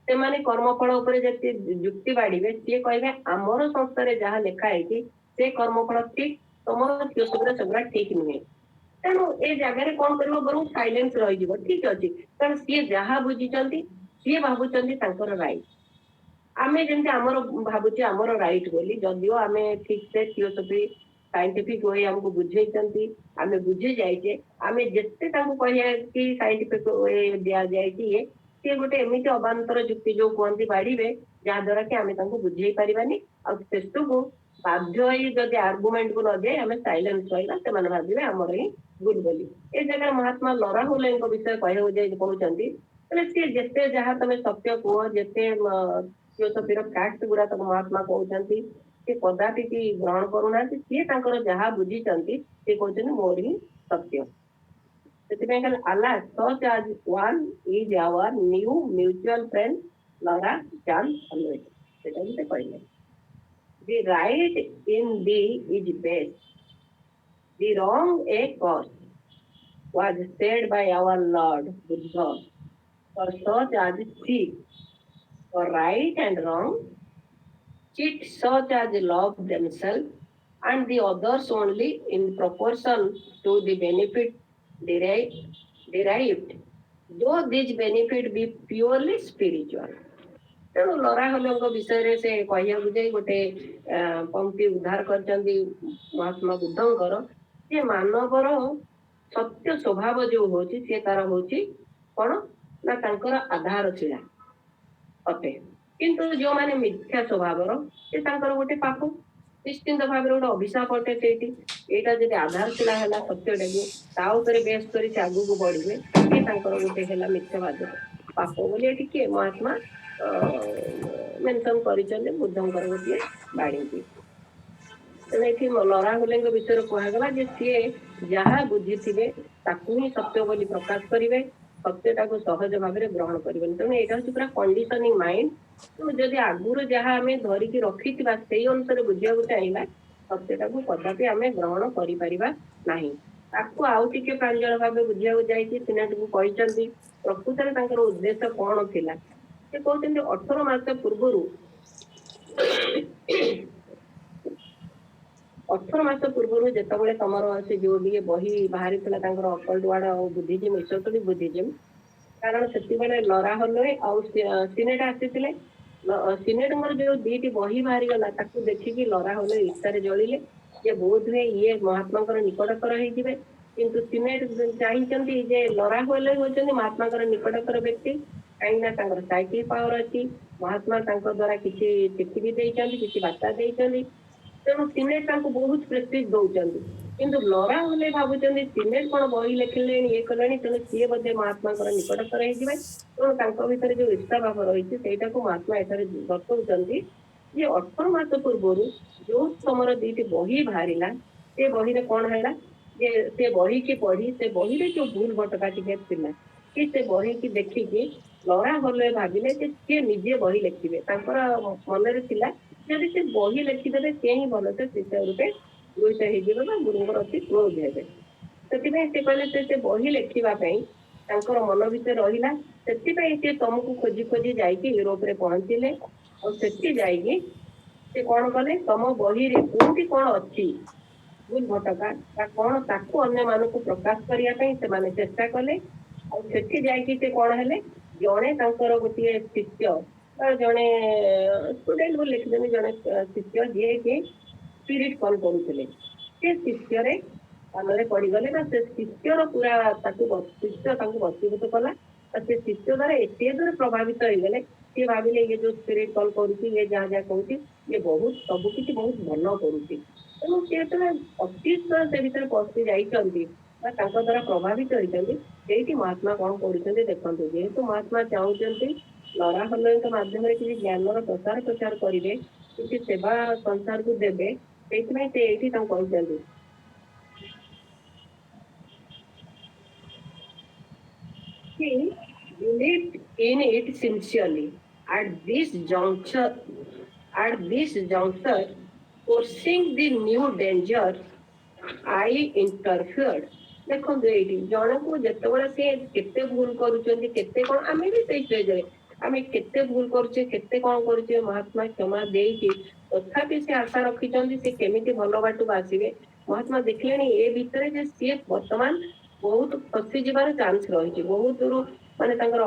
से माने कर्मफल उपरे जति जुक्ति बाड़ीबे सी कहबे आमर संस्था रे जहा लिखा है कि से कर्मफल ठीक तमर थियोसफी सबरा ठीक नुहे तेणु ए जगह रे कोन करबो बरु साइलेंस रही जीवो ठीक अछि कारण सी जहा बुझिचंती सी भाबुचंती तांकर राइट आमे जेंति आमर भाबुची आमर राइट बोली जदियो आमे ठीक से थियोसफी साइंटिफिक वे हमको बुझेइचंती आमे बुझे जाइजे आमे जत्ते तांको कहिया कि साइंटिफिक वे दिया जाय कि ये गोटे एमिति अबांतर जुक्ति जो कहती बाड़ीबे जहा द्वारा कि आमे तांको बुझेई परिबानी आ सेस्तु को बाध्य होई जदि आर्गुमेंट को न दे आमे साइलेंस होइला से माने भाबिबे हमर ही गुड बोली ए जगह महात्मा लरा होलेंको विषय कहे हो जाय कहउचंती तले से जत्ते जहा तमे सत्य को जत्ते थियोसफी रो फैक्ट गुरा तक महात्मा कहउचंती से कदापि की ग्रहण करूना सी जहा बुझीचंती से कहते मोर ही सत्य से Allah such as one is our new mutual friend Laura Chan always सेटा भी कहले the right in thee is best the wrong a cause was said by our Lord Buddha for such as seek for right and wrong cheat such as love themselves and the others only in proportion to the benefit derived, though these benefit be purely spiritual. तेणु लरा हलों विषय से कहिया जाए गोटे पंक्ति उद्धार कर महात्मा बुद्धंकर जे मानवर सत्य स्वभाव जो होची से तार होची कौन ना तांकर आधारशिला अटे किंतु जो माने मिथ्या स्वभाव से तांकर गोटे पाप निश्चिंत भाव गोटे अभिशाप अटे से एटा जदि आधारशिला है सत्यटा को ता ऊपर बेस कर आगू को बढ़े ये गोटे है मिथ्यावाद पाप बोली एटी किए महात्मा मेंशन कर बुद्धंकर गोटे बाणी तेनाली लरा होले विषय कहगला जे सी जहा बुझी थे ही सत्य बोली प्रकाश करेंगे सत्यटा को सहज भाव में ग्रहण करेंगे तेणु यहाँ हूँ पूरा कंडीशनिंग माइंड तो जदि आगुरी जहाँ आम धरिकी रखी से अनुसार बुझा चाहिए ସତ୍ୟଟାକୁ କଦାପି ଆମେ ଗ୍ରହଣ କରିପାରିବା ନାହିଁ। ତାକୁ ଆଉ ଟିକେ ପ୍ରାଞ୍ଜଳ ଭାବେ ବୁଝିବାକୁ ଯାଇକି ସିନେଟକୁ କହିଛନ୍ତି ପ୍ରକୃତରେ ତାଙ୍କର ଉଦ୍ଦେଶ୍ୟ କଣ ଥିଲା। ସେ କହୁଛନ୍ତି 18 ମାସ ପୂର୍ବରୁ 18 ମାସ ପୂର୍ବରୁ ଯେତେବେଳେ ତମର ସେ ଯୋଉ ଟିକେ ବହି ବାହାରିଥିଲା ତାଙ୍କର ଅକଲ୍ଟ ୱାର୍ଡ ଆଉ ବୁଦ୍ଧିଜିମ୍ ଇସୋଟୋରିକ୍ ବୁଦ୍ଧିଜିମ୍, କାରଣ ସେତେବେଳେ ଲରା ହଲୋଏ ଆଉ ସିନେଟ ଆସିଥିଲେ। ସିନେଟଙ୍କର ଯୋଉ ଦୁଇଟି ବହି ବାହାରିଗଲା ତାକୁ ଦେଖିକି ଲରା ହଲୋଏ ଇର୍ଷାରେ ଜଳିଲେ ଯେ ବୋଧ ହୁଏ ଇଏ ମହାତ୍ମାଙ୍କର ନିକଟତର ହେଇଯିବେ। କିନ୍ତୁ ସିନେଟ ଚାହିଁଛନ୍ତି ଯେ ଲରା ହଲୋଏ ହଉଛନ୍ତି ମହାତ୍ମାଙ୍କର ନିକଟତର ବ୍ୟକ୍ତି, କାହିଁକି ନା ତାଙ୍କର ସାଇକିଲ ପାୱାର ଅଛି, ମହାତ୍ମା ତାଙ୍କ ଦ୍ଵାରା କିଛି ଚିଠି ବି ଦେଇଛନ୍ତି, କିଛି ବାର୍ତ୍ତା ଦେଇଛନ୍ତି। ତେଣୁ ସିନେଟ ତାଙ୍କୁ ବହୁତ ପ୍ରେଷ୍ଟିଜ ଦଉଛନ୍ତି। କିନ୍ତୁ ଲରା ହଲେ ଭାବୁଛନ୍ତି ସିନେଟ କଣ ବହି ଲେଖିଲେଣି ଇଏ କଲେଣି, ତେଣୁ ସିଏ ବୋଧେ ମହାତ୍ମାଙ୍କର ନିକଟତର ହେଇଯିବେ। ତେଣୁ ତାଙ୍କ ଭିତରେ ଯୋଉ ଇର୍ଷା ଭାବ ରହିଛି ସେଇଟାକୁ ମହାତ୍ମା ଏଠାରେ ଦର୍ଶଉଛନ୍ତି ଯେ 18 ମାସ ପୂର୍ବରୁ ଯୋଉ ତମର ଦୁଇଟି ବହି ବାହାରିଲା ସେ ବହିରେ କଣ ହେଲା ଯେ ସେ ବହିକି ପଢି ସେ ବହିରେ ଯୋଉ ଭୁଲ ଭଟକା ଟିକେ ଥିଲା କି ସେ ବହିକି ଦେଖିକି ଲରା ହଲେ ଭାବିଲେ ଯେ ସିଏ ନିଜେ ବହି ଲେଖିବେ। ତାଙ୍କର ମନରେ ଥିଲା ଯଦି ସେ ବହି ଲେଖିଦେବେ ସେ ହିଁ ଭଲସେ ଶିଷ୍ୟ ରୂପେ ଗୃହୀତ ହେଇଯିବେ ବା ଗୁରୁଙ୍କର ଅତି କ୍ଲୋଜ ହେବେ। ସେଥିପାଇଁ ସେ କହିଲେ ସେ ବହି ଲେଖିବା ପାଇଁ ତାଙ୍କର ମନ ଭିତରେ ରହିଲା। ସେଥିପାଇଁ ସେ ତମକୁ ଖୋଜି ଖୋଜି ଯାଇକି ୟୁରୋପରେ ପହଞ୍ଚିଲେ ଆଉ ସେଠି ଯାଇକି ସେ କଣ କଲେ ତମ ବହିରେ କୋଉଠି କଣ ଅଛି ଭୁଲ ଭଟକା ବା କଣ ତାକୁ ଅନ୍ୟମାନଙ୍କୁ ପ୍ରକାଶ କରିବା ପାଇଁ ସେମାନେ ଚେଷ୍ଟା କଲେ। ଆଉ ସେଠି ଯାଇକି ସେ କଣ ହେଲେ ଜଣେ ତାଙ୍କର ଗୋଟିଏ ଶିଷ୍ୟ ବା ଜଣେ ଷ୍ଟୁଡେଣ୍ଟ ବୋଲି ଲେଖିଛନ୍ତି, ଜଣେ ଶିଷ୍ୟ ଯିଏକି ସ୍ପିରିଟ କଲ୍ କରୁଥିଲେ ସେ ଶିଷ୍ୟରେ କାନରେ ପଡିଗଲେ ବା ସେ ଶିଷ୍ୟର ପୁରା ଶିଷ୍ୟ ତାଙ୍କୁ ବଶୀଭୂତ କଲା। ଆଉ ସେ ଶିଷ୍ୟ ଦ୍ୱାରା ଏତେ ଦୂର ପ୍ରଭାବିତ ହେଇଗଲେ ସିଏ ଭାବିଲେ ଇଏ ଯୋଉ ସ୍ପିରିଟ କଲ୍ କରୁଛି ଇଏ ଯାହା ଯାହା କହୁଛି ଇଏ ବହୁତ ସବୁ କିଛି ବହୁତ ଭଲ କରୁଛି। ତେଣୁ ସେ ଯେତେବେଳେ ଅତିଶୟ ସେ ଭିତରେ ପଶି ଯାଇଛନ୍ତି ବା ତାଙ୍କ ଦ୍ୱାରା ପ୍ରଭାବିତ ହେଇଛନ୍ତି, ସେଇଠି ମହାତ୍ମା କଣ କରୁଛନ୍ତି ଦେଖନ୍ତୁ। ଯେହେତୁ ମହାତ୍ମା ଚାହୁଁଛନ୍ତି ଲରା ହର୍ଲେଙ୍କ ମାଧ୍ୟମରେ କିଛି ଜ୍ଞାନର ପ୍ରଚାର କରିବେ, କିଛି ସେବା ସଂସାରକୁ ଦେବେ, ସେଇଥିପାଇଁ ସେ ଏଇଠି ତାଙ୍କୁ କହିଛନ୍ତି he believed in it sincerely. At this juncture, foreseeing the new danger, I interfered. ଦେଖନ୍ତୁ ଏଇଠି ଜଣକୁ ଯେତେବେଳେ ସେ କେତେ ଭୁଲ କରୁଛନ୍ତି କେତେ କଣ ଆମେ ବି ସେଇ ଷ୍ଟେଜରେ ଆମେ କେତେ ଭୁଲ କରୁଛେ କେତେ କଣ କରୁଛେ ମହାତ୍ମା କ୍ଷମା ଦେଇକି ତଥାପି ସେ ଆଶା ରଖିଛନ୍ତି ସେ କେମିତି ଭଲ ବାଟକୁ ଆସିବେ। ମହାତ୍ମା ଦେଖିଲେଣି ଏ ଭିତରେ ଯେ ସିଏ ବର୍ତ୍ତମାନ ବହୁତ ଫସି ଯିବାର ଚାନ୍ସ ରହିଛି, ବହୁତ ଦୂର ମାନେ ତାଙ୍କର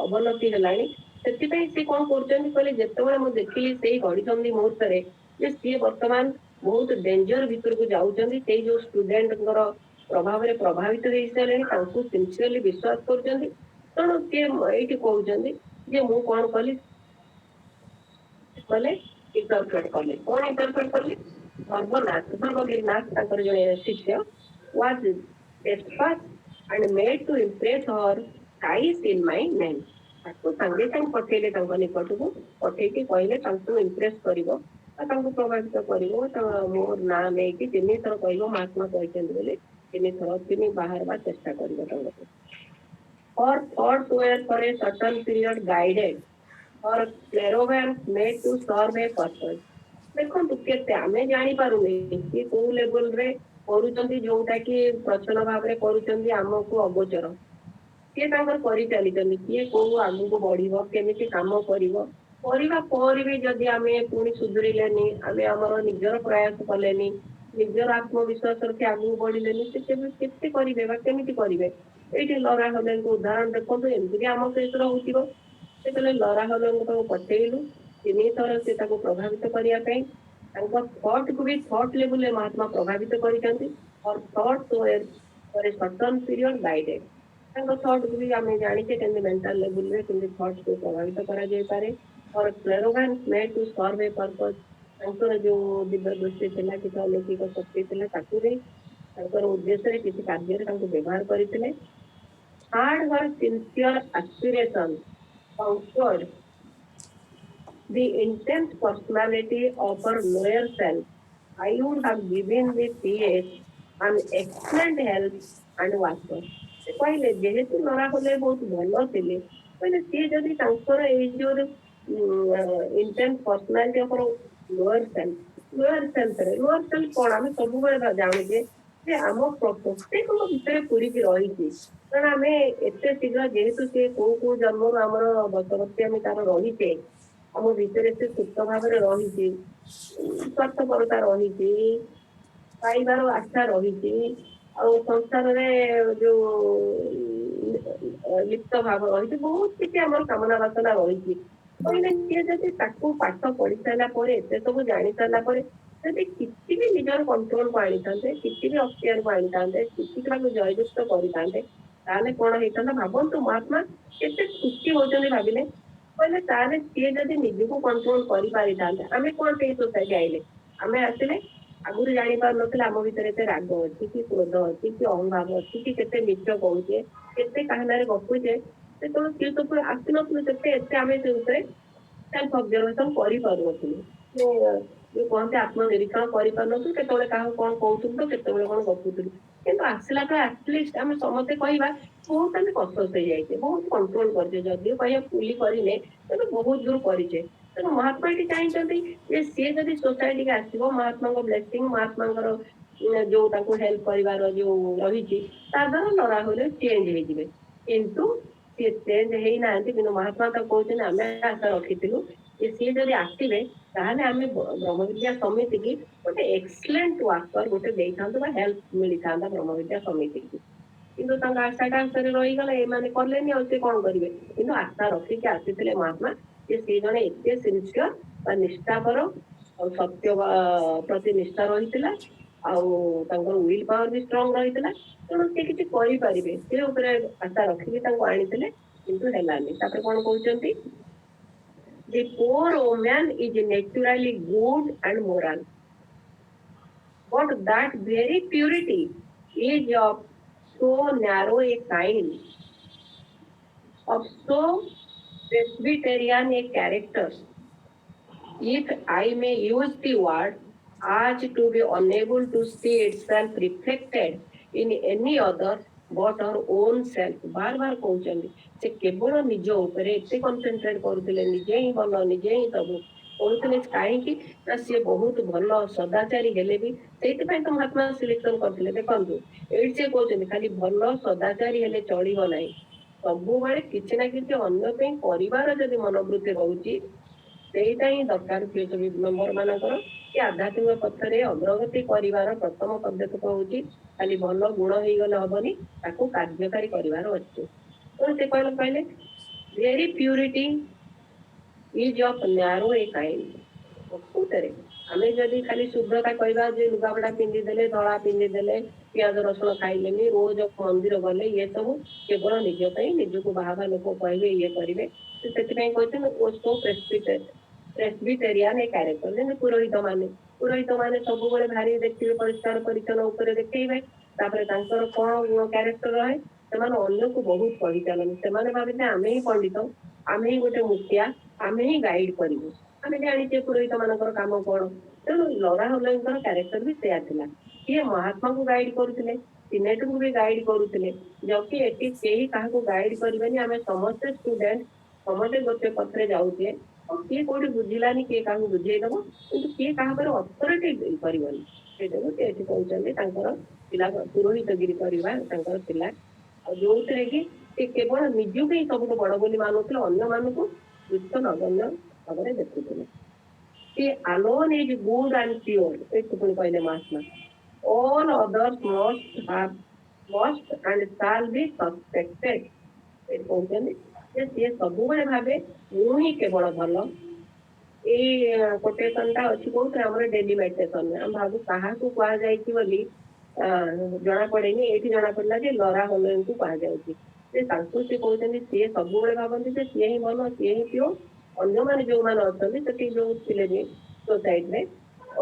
ଅବନତି ହେଲାଣି। ସେଥିପାଇଁ ସେ କଣ କରୁଛନ୍ତି କହିଲେ ଯେତେବେଳେ ମୁଁ ଦେଖିଲି ସେଇ ଘଡିସନ୍ଧି ମୁହୂର୍ତ୍ତରେ ଯେ ସିଏ ବର୍ତ୍ତମାନ ବହୁତ ଡେଞ୍ଜର ଭିତରକୁ ଯାଉଛନ୍ତି, ସେଇ ଯୋଉ ଷ୍ଟୁଡେଣ୍ଟଙ୍କର ପ୍ରଭାବରେ ପ୍ରଭାବିତ ହେଇସାରିଲେଣି ତାଙ୍କୁ ସିନସିୟରଲି ବିଶ୍ୱାସ କରୁଛନ୍ତି। ତେଣୁ ସିଏ ଏଇଠି କହୁଛନ୍ତି ଯେ ମୁଁ କଣ କଲି କଲେ ଇଣ୍ଟରଫେଟ କଲେ। କଣ ଇଣ୍ଟରଫେଟ କଲେ? ସର୍ବଗିରିନାଥ ତାଙ୍କର ଜଣେ ଶିଷ୍ୟ was steadfast and made to impress her eyes in my name. ତାକୁ ସାଙ୍ଗେ ସାଙ୍ଗେ ପଠେଇଲେ ତାଙ୍କ ନିକଟକୁ, ପଠେଇକି କହିଲେ ତାଙ୍କୁ ଇମ୍ପ୍ରେସ କରିବ ବା ତାଙ୍କୁ ପ୍ରଭାବିତ କରିବ ମୋ ନାଁ ନେଇକି 3 ଥର କହିବ ମହାତ୍ମା କହିଛନ୍ତି ବୋଲି 3 ଥର ବାହାରବା ଚେଷ୍ଟା କରିବ ତାଙ୍କୁ। Her thoughts were for a certain period guided or clairvoyance made to serve a purpose. ଦେଖନ୍ତୁ କେତେ ଆମେ ଜାଣିପାରୁନି କି କୋଉ ଲେବୁଲରେ କରୁଛନ୍ତି ଯୋଉଟା କି ପ୍ରଚ୍ଛନ୍ନ ଭାବରେ କରୁଛନ୍ତି ଆମକୁ ଅଗୋଚର। ସିଏ ତାଙ୍କର କରିଚାଲିଛନ୍ତି କିଏ କୋଉ ଆଗକୁ ବଢିବ କେମିତି କାମ କରିବ। କରିବା ପରେ ବି ଯଦି ଆମେ ପୁଣି ସୁଧୁରିଲେନି, ଆମେ ଆମର ନିଜର ପ୍ରୟାସ କଲେନି, ନିଜର ଆତ୍ମବିଶ୍ୱାସ ରଖି ଆଗକୁ ବଢିଲେନି, ସେ କେତେ କରିବେ ବା କେମିତି କରିବେ। ଏଇଠି ଲରା ହଲେଙ୍କୁ ଉଦାହରଣ ଦେଖନ୍ତୁ, ଏମିତି ବି ଆମ ସହିତ ହଉଥିବ। ସେତେବେଳେ ଲରା ହଲେଙ୍କୁ ତାକୁ ପଠେଇଲୁ 3 ଥର ସେ ତାକୁ ପ୍ରଭାବିତ କରିବା ପାଇଁ। ତାଙ୍କ ଥଟ୍କୁ ବି ଥଟ୍ ଲେବୁଲରେ ମହାତ୍ମା ପ୍ରଭାବିତ କରିଛନ୍ତି। ସଟନ ପିରିୟଡ ଗାଇଡେଡ ତାଙ୍କ ଥଟ୍କୁ ବି ଆମେ ଜାଣିଛେ କେମିତି ମେଣ୍ଟାଲ ଲେବୁଲରେ କେମିତି ଥଟ୍କୁ ପ୍ରଭାବିତ କରାଯାଇପାରେ। ତାଙ୍କର ଯୋଉ ଦିବ୍ୟ ଦୃଷ୍ଟି ଥିଲା କିଛି ଅଲୌକିକ ଶକ୍ତି ଥିଲା ତାକୁ ନେଇ ତାଙ୍କର ଉଦ୍ଦେଶ୍ୟରେ କିଛି କାର୍ଯ୍ୟରେ ତାଙ୍କୁ ବ୍ୟବହାର କରିଥିଲେ। Had her sincere aspiration conquered the intense personality of her lower self, I would have given the PS an excellent help and worker. ସେ କହିଲେ ଯେହେତୁ ଲରା ହଲେ ବହୁତ ଭଲ ଥିଲେ, କହିଲେ ସିଏ ଯଦି ତାଙ୍କର ଏଇ ଯୋଉ intense personality of our lower self lower ସେଲ୍ଫରେ ଲୋୟର ସେଲ୍ଫ କଣ ଆମେ ସବୁବେଳେ ଜାଣୁଛେ ଯେ ଆମ ପ୍ରତ୍ୟେକଙ୍କ ଭିତରେ ପୁରିକି ରହିଛି। କାରଣ ଆମେ ଏତେ ଶୀଘ୍ର ଯେହେତୁ ସେ କୋଉ ଜନ୍ମରୁ ଆମର ବଶବର୍ତ୍ତୀ ଆମେ ତାର ରହିଛେ, ଆମ ଭିତରେ ସେ ସୁପ୍ତ ଭାବରେ ରହିଛି, ସ୍ୱାର୍ଥପରତା ରହିଛି, ପାଇବାର ଆଶା ରହିଛି, ଆଉ ସଂସାରରେ ଯୋଉ ଲିପ୍ତ ଭାବ ରହିଛି, ବହୁତ କିଛି ଆମର କାମନା ବାସନା ରହିଛି। କହିଲେ ସିଏ ଯଦି ତାକୁ ପାଠ ପଢି ସାରିଲା ପରେ ଏତେ ସବୁ ଜାଣି ସାରିଲା ପରେ ଯଦି କିଛି ବି ନିଜର କଣ୍ଟ୍ରୋଲକୁ ଆଣିଥାନ୍ତେ, କିଛି ବି ଅକ୍ତିଆରକୁ ଆଣିଥାନ୍ତେ, କିଛି ତାକୁ ଜୟଯୁକ୍ତ କରିଥାନ୍ତେ, ତାହେଲେ କଣ ହେଇଥାନ୍ତା ଭାବନ୍ତୁ ମହାତ୍ମା କେତେ ଖୁସି ହଉଛନ୍ତି ଭାବିଲେ। କହିଲେ ତାହେଲେ ସିଏ ଯଦି ନିଜକୁ କଣ୍ଟ୍ରୋଲ କରିପାରିଥାନ୍ତେ, ଆମେ କଣ ସେଇ ସୋସାଇଟି ଆଇଲେ, ଆମେ ଆସିଲେ ଆଗରୁ ଜାଣି ପାରୁନଥିଲେ ଆମ ଭିତରେ ଏତେ ରାଗ ଅଛି, କି କ୍ରୋଧ ଅଛି, କି ଅହଂଭାବ ଅଛି, କି କେତେ ମିଛ କହୁଛେ, କେତେ କାହାନାରେ ଗପୁଛେ, ସେତେବେଳେ ସିଏ ସବୁ ଆସିନଥିଲେ ସେତେ ଏତେ ଆମେ ସେ ଉପରେ ସେଲ୍ଫ ଅବଜର୍ଭେସନ କରିପାରୁନଥିଲୁ। ଯୋଉ କହନ୍ତି ଆତ୍ମନିରୀକ୍ଷଣ କରିପାରୁନଥିଲୁ, କେତେବେଳେ କାହାକୁ କଣ କହୁଥିଲୁ ତ କେତେବେଳେ କଣ ଗପୁଥିଲୁ। କିନ୍ତୁ ଆସିଲା ପରେ ଆଟଲିଷ୍ଟ ଆମେ ସମସ୍ତେ କହିବା ବହୁତ ଆମେ କସସ୍ ହେଇଯାଇଛେ, ବହୁତ କଣ୍ଟ୍ରୋଲ କରିଛେ, ଯଦିଓ କହିବା ଫୁଲି କରିନେ କିନ୍ତୁ ବହୁତ ଦୂର କରିଛେ। ତେଣୁ ମହାତ୍ମା ଏଠି ଚାହିଁଛନ୍ତି ଯେ ସିଏ ଯଦି ସୋସାଇଟିକି ଆସିବ, ମହାତ୍ମାଙ୍କ ବ୍ଲେସିଂ, ମହାତ୍ମାଙ୍କର ଯୋଉ ତାଙ୍କୁ ହେଲ୍ପ କରିବାର ଯୋଉ ରହିଛି ତା ଦ୍ଵାରା ନରାହୁଲେ ଚେଞ୍ଜ ହେଇଯିବେ। କିନ୍ତୁ ସିଏ ଚେଞ୍ଜ ହେଇନାହାନ୍ତି, କିନ୍ତୁ ମହାତ୍ମା ତାକୁ କହୁଛନ୍ତି ଆମେ ଆଶା ରଖିଥିଲୁ ଯେ ସିଏ ଯଦି ଆସିବେ ତାହେଲେ ଆମେ ବ୍ରହ୍ମବିଦ୍ୟା ସମିତିକି ଗୋଟେ ଏକ୍ସଲେଣ୍ଟ ୱାର୍କର ଗୋଟେ ଦେଇଥାନ୍ତୁ ବା ହେଲ୍ପ ମିଳିଥାନ୍ତା ବ୍ରହ୍ମବିଦ୍ୟା ସମିତିକି। କିନ୍ତୁ ତାଙ୍କ ଆଶାଟା ଆଶାରେ ରହିଗଲା, ଏମାନେ କଲେନି ଆଉ ସେ କଣ କରିବେ। କିନ୍ତୁ ଆଶା ରଖିକି ଆସିଥିଲେ ମହାତ୍ମା ଯେ ସେ ଜଣେ ଏତେ ସିନସିୟର ବା ନିଷ୍ଠାପର ଆଉ ସତ୍ୟ ପ୍ରତି ନିଷ୍ଠା ରହିଥିଲା, ଆଉ ତାଙ୍କର ୱିଲ ପାୱାର ବି ଷ୍ଟ୍ରଙ୍ଗ ରହିଥିଲା। ତେଣୁ ସେ କିଛି କରିପାରିବେ ସେ ଉପରେ ଆଶା ରଖିକି ତାଙ୍କୁ ଆଣିଥିଲେ, କିନ୍ତୁ ହେଲାନି। ତାପରେ କଣ କହୁଛନ୍ତି, the poor woman is naturally good and moral, but that very purity is of so narrow a kind, of so Presbyterian a character, if I may use the word, as to be unable to see itself reflected in any other but her own self। ବାର ବାର କହୁଛନ୍ତି ସେ କେବଳ ନିଜ ଉପରେ ଏତେ concentrate କରୁଥିଲେ, ନିଜେ ହିଁ ଭଲ, ନିଜେ ହିଁ ସବୁ କହୁଥିଲେ। କାହିଁକି ନା ସିଏ ବହୁତ ଭଲ ସଦାଚାରୀ ହେଲେ ବି ସେଇଥିପାଇଁ ତ ମହାତ୍ମା ସିଲେକ୍ସନ କରିଥିଲେ। ଦେଖନ୍ତୁ ଏଇଠି ସେ କହୁଛନ୍ତି ଖାଲି ଭଲ ସଦାଚାରୀ ହେଲେ ଚଳିବ ନାହିଁ, ସବୁବେଳେ କିଛି ନା କିଛି ଅନ୍ୟ ପାଇଁ କରିବାର ଯଦି ମନୋବୃତ୍ତି ରହୁଛି ସେଇଟା ହିଁ ଦରକାର। ମେମ୍ବର ମାନଙ୍କର କି ଆଧ୍ୟାତ୍ମିକ ପଥରେ ଅଗ୍ରଗତି କରିବାର ପ୍ରଥମ ପଦକ୍ଷେପ ହଉଛି ଖାଲି ଭଲ ଗୁଣ ହେଇଗଲେ ହବନି, ତାକୁ କାର୍ଯ୍ୟକାରୀ କରିବାର ଅଛି। ତେଣୁ ସେ କହିଲେ very purity ease of narrow A kind. ପ୍ରକୃତରେ ଆମେ ଯଦି ଖାଲି ଶୁଦ୍ଧତା କହିବା ଯେ ଲୁଗାପଟା ପିନ୍ଧିଦେଲେ, ଧଳା ପିନ୍ଧିଦେଲେ, ପିଆଜ ରସୁଣ ଖାଇଲେନି, ରୋଜ ମନ୍ଦିର ଗଲେ, ଇଏ ସବୁ କେବଳ ନିଜ ପାଇଁ, ନିଜକୁ ବାହାବା ଲୋକ କହିବେ, ଇଏ କରିବେ। ସେଥିପାଇଁ କହିଛନ୍ତି ପ୍ରେସବିଟେରିଆନ ଏ କ୍ୟାରେକ୍ଟର। ଯେମିତି ପୁରୋହିତ ମାନେ ସବୁବେଳେ ଭାରି ଦେଖିବେ ପରିଷ୍କାର ପରିଚ୍ଛନ୍ନ ଉପରେ ଦେଖେଇବେ, ତାପରେ ତାଙ୍କର କଣ କ୍ୟାରେକ୍ଟର ରହେ, ସେମାନେ ଅନ୍ୟକୁ ବହୁତ କହିଚାଲନ୍ତି। ସେମାନେ ଭାବିଲେ ଆମେ ହିଁ ପଣ୍ଡିତ, ଆମେ ହିଁ ଗୋଟେ ମୁଖିଆ, ଆମେ ହିଁ ଗାଇଡ କରିବୁ। ଆମେ ଜାଣିଛେ ପୁରୋହିତ ମାନଙ୍କର କାମ କଣ। ତେଣୁ ଲରା ହର୍ଲେଙ୍କର କ୍ୟାରେକ୍ଟର ବି ସେୟା ଥିଲା। ସିଏ ମହାତ୍ମାଙ୍କୁ ଗାଇଡ କରୁଥିଲେ, ସିନେଟକୁ ବି ଗାଇଡ କରୁଥିଲେ। ଯଦି ଏଠି କେହି କାହାକୁ ଗାଇଡ କରିବେନି, ଆମେ ସମସ୍ତେ ଷ୍ଟୁଡେଣ୍ଟ, ସମସ୍ତେ ଗୋଟେ ପଥରେ ଯାଉଛେ, ଆଉ କିଏ କୋଉଠି ବୁଝିଲାନି କିଏ କାହାକୁ ବୁଝେଇଦବ, କିନ୍ତୁ କିଏ କାହା ଉପରେ ଅଥରିଟି କରିବନି। ସେଇଟାକୁ ସେ ଏଠି କହୁଛନ୍ତି ତାଙ୍କର ପିଲା ପୁରୋହିତଗିରି କରିବା ତାଙ୍କର ଥିଲା। ଆଉ ଯୋଉଥିରେ କି ସେ କେବଳ ନିଜକୁ ହିଁ ସବୁଠୁ ବଡ ବୋଲି ମାନୁଥିଲେ, ଅନ୍ୟମାନଙ୍କୁ ତୁଚ୍ଛ ନଗଣ୍ୟ ଭାବରେ ଦେଖୁଥିଲେ। ସେ alone is good and pure, ଏଠି ପୁଣି କହିଲେ Mahatma. All others must and shall be suspected। ଏଠି କହୁଛନ୍ତି ଯେ ସିଏ ସବୁବେଳେ ଭାବେ ମୁଁ ହିଁ କେବଳ ଭଲ। ଏଇ କୋଟେସନ ଟା ଅଛି କୋଉଥିରେ, ଆମର ଡେଲି ମେଡିଟେସନରେ। ଆମେ ଭାବୁ କାହାକୁ କୁହାଯାଇଛି ବୋଲି ଜଣା ପଡେନି, ଏଇଠି ଜଣା ପଡିଲା ଯେ ଲରା ହୋଲଙ୍କୁ କୁହାଯାଉଛି। ଯେ ତାଙ୍କୁ ସେ କହୁଛନ୍ତି ସିଏ ସବୁବେଳେ ଭାବନ୍ତି ଯେ ସିଏ ହିଁ ଭଲ, ସିଏ ହିଁ ପିଓ। ଅନ୍ୟମାନେ ଯୋଉମାନେ ଅଛନ୍ତି ସେଠି ଯୋଉ ଥିଲେ ବି ସୋସାଇଟିରେ,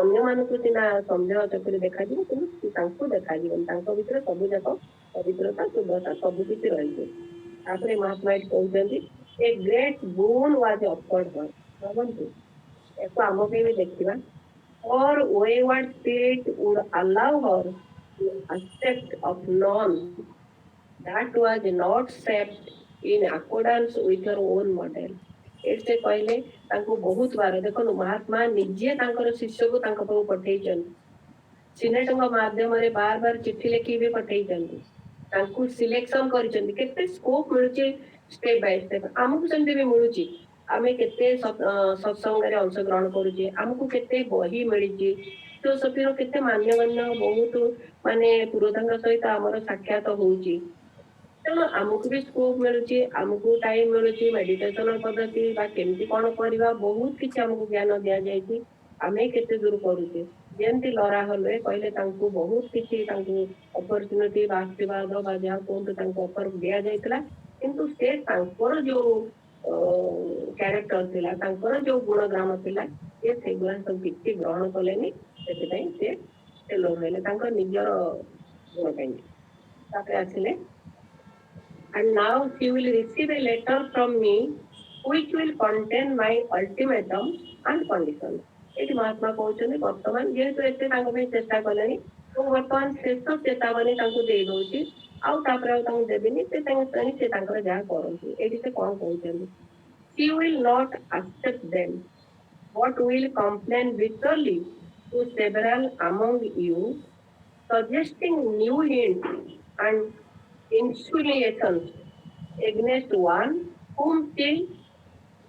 ଅନ୍ୟମାନଙ୍କୁ ସିନା ସନ୍ଦେହ ଚକ୍ଷୁରେ ଦେଖାଯିବ, କିନ୍ତୁ ତାଙ୍କୁ ଦେଖାଯିବନି। ତାଙ୍କ ଭିତରେ ସବୁ ଯାକ ପବିତ୍ରତା, ଶୁଦ୍ଧତା ସବୁ କିଛି ରହିଛି। ତାପରେ ମହାତ୍ମା ଏଠି କହୁଛନ୍ତି a great boon was offered her. ଭାବନ୍ତୁ ୟାକୁ ଆମ ପାଇଁ ବି ଦେଖିବା। Or wayward spirit would allow her to accept of none that was not shaped in accordance with her own model। से कहले तांको बहुत बार देखो महात्मा निजे तांकर शिष्य को तांको पाखु पठेइछन सिनेट माध्यम रे बार बार चिट्ठी लिखि भी पठेइछन तांको सिलेक्शन करिछन केते स्कोप मिलुची स्टेप बाय स्टेप हमकु सेमते भी मिलुची आमे केते सत्संग रे अंश ग्रहण करूची हमकु केते बही मिलिची तो सफिरो केते मान्यगण्य बहुत माने पुरोधन सहित हमर साक्षात होउची तेणु आमको भी स्कोप मिलुची आमको टाइम मिलुची मेडिटेशन पद्धति बा केमती कोन करबा बहुत किछ हमको ज्ञान दिया जायची आमे केते दूर करूचे जेमती लरा हले कहले तांको बहुत किछ तांको अपॉर्चुनिटी बा आशीर्वाद बा जहा कोन तांको ऑफर दिया जायतला किंतु से तांकोर जो कैरेक्टर थिला तांकोर जो गुणग्राम थिला ये सेगुला सब किछ ग्रहण कलेनी सेते पई से लोहेले तांको निजर गुण पई तापे आसिले and now she will receive a letter from me which will contain my ultimatum and condition. एटी महात्मा कहउछन वर्तमान जेहेतु एते तांको पे चेष्टा कलेनी तो वर्तमान शेष चेतावनी तांको दे दोची आउ तापरे तांको देबिनी से तांकर जा करंती एटी से कोन कहउछन she will not accept them but will complain bitterly to several among you suggesting new hints and insinuations against one whom they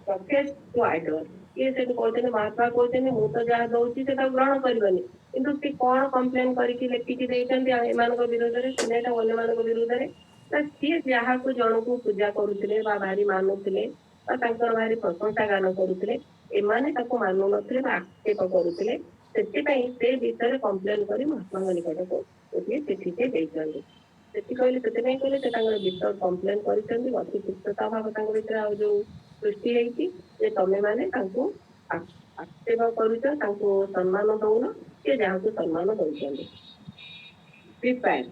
profess to adore. ये से कहते महात्मा कहते मु तो जहाँ दौची से ग्रहण करबनी किंतु से कौन कंप्लेन करके लेखिकी देइछन्ती एमानक विरोध रे सिनेट अन्यमानक विरोध रे त सी जहाँ को जन को पूजा करुथिले बा भारी मानुथिले बा तांकर भारी प्रशंसा गान करुथिले एमाने ताको मानु नथिले बा आक्षेप करुथिले सेति पई से भीतर कंप्लेन करी महात्मा निकट को ओती चिट्ठी से देइछन्ती सेति कहले सेति पई कहले से तांकर भीतर कंप्लेन करिछन्ती अति तिक्तता भाव तांकर भीतर आ जो सृष्टि हेची जे तमे माने तांको आक्षेप करूछ तांको सम्मान दउन के जहाँ को सम्मान दउछन्ती prepare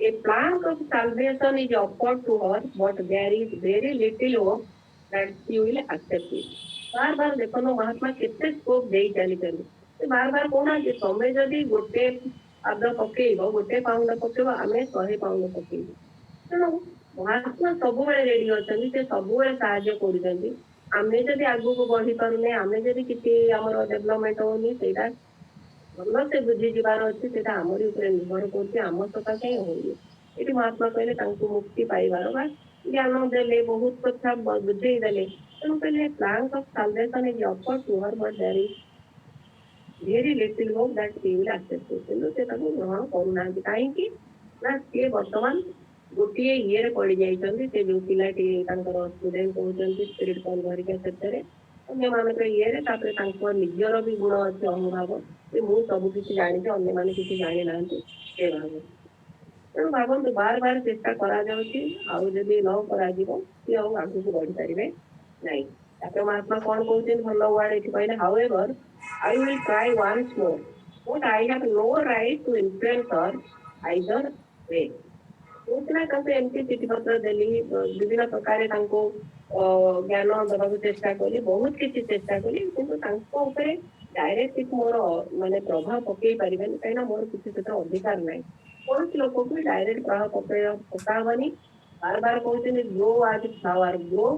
a plan of salvation is offered to her but there is very little hope that she will accept it बार बार देखो न महात्मा केते स्कोप देई चली चली बार बार कोना जे तमे जदी गोटे आद पकेइबो गोटे पाउंड पकेइबो आमे 100 पाउंड पकेइबो तेणु महात्मा सबुबेले रेडी अछन्ती से सबुबेले साहाय्य करूछन्ती आमे जदी आगु को बढ़ी पारुने आमे जदी किछि हमर डेवलपमेंट होनी सेटा भल से बुझी जीवार अच्छी से आमरी ऊपर निर्भर कर आम सका कहीं होनी ये महात्मा कहले तांको मुक्ति पाइबार बा ज्ञान देले बहुत कथा बुझे देले तेणु कहले plan of salvation is offered to her but there is very little hope that she will accept it तेणु से ताको ग्रहण करूना काहेकि ना से वर्तमान गोटे ये पड़ जाइछन्ती से जो पिलाटी तांकर स्टूडेंट कहउछन्ती स्पिरिट कॉल भरिका सेतरे अन्य मानक ये रे तापरे तांको निजर भी गुण अछि अनुभव से मु सब किसी जानी थे अन्य माने किसी जानी नांती ए भाव तेणु भावନ୍ତୁ बार बार चेष्टा करा जाउछि आउ जदि न करा जिवो से आउ आगु को बढ़ी परिबे नाही तापर महात्मा कोन कहउछन भल वर्ड एठी कहले however I will try once more but I have no right to influence her either way उतना कंपे एमपी चिट्ठी पत्र देली विभिन्न प्रकार तांको ज्ञान दबाक चेष्टा कली बहुत किसी चेष्टा कली किंतु तांको ऊपर डायरेक्ट किसी मोर माने प्रभाव पकई पारिबेन कहिना मोर किसी क्षेत्र अधिकार नाही कौन लोक को डायरेक्ट प्रभाव पकावनी बार बार कहते ग्रो आज flower grow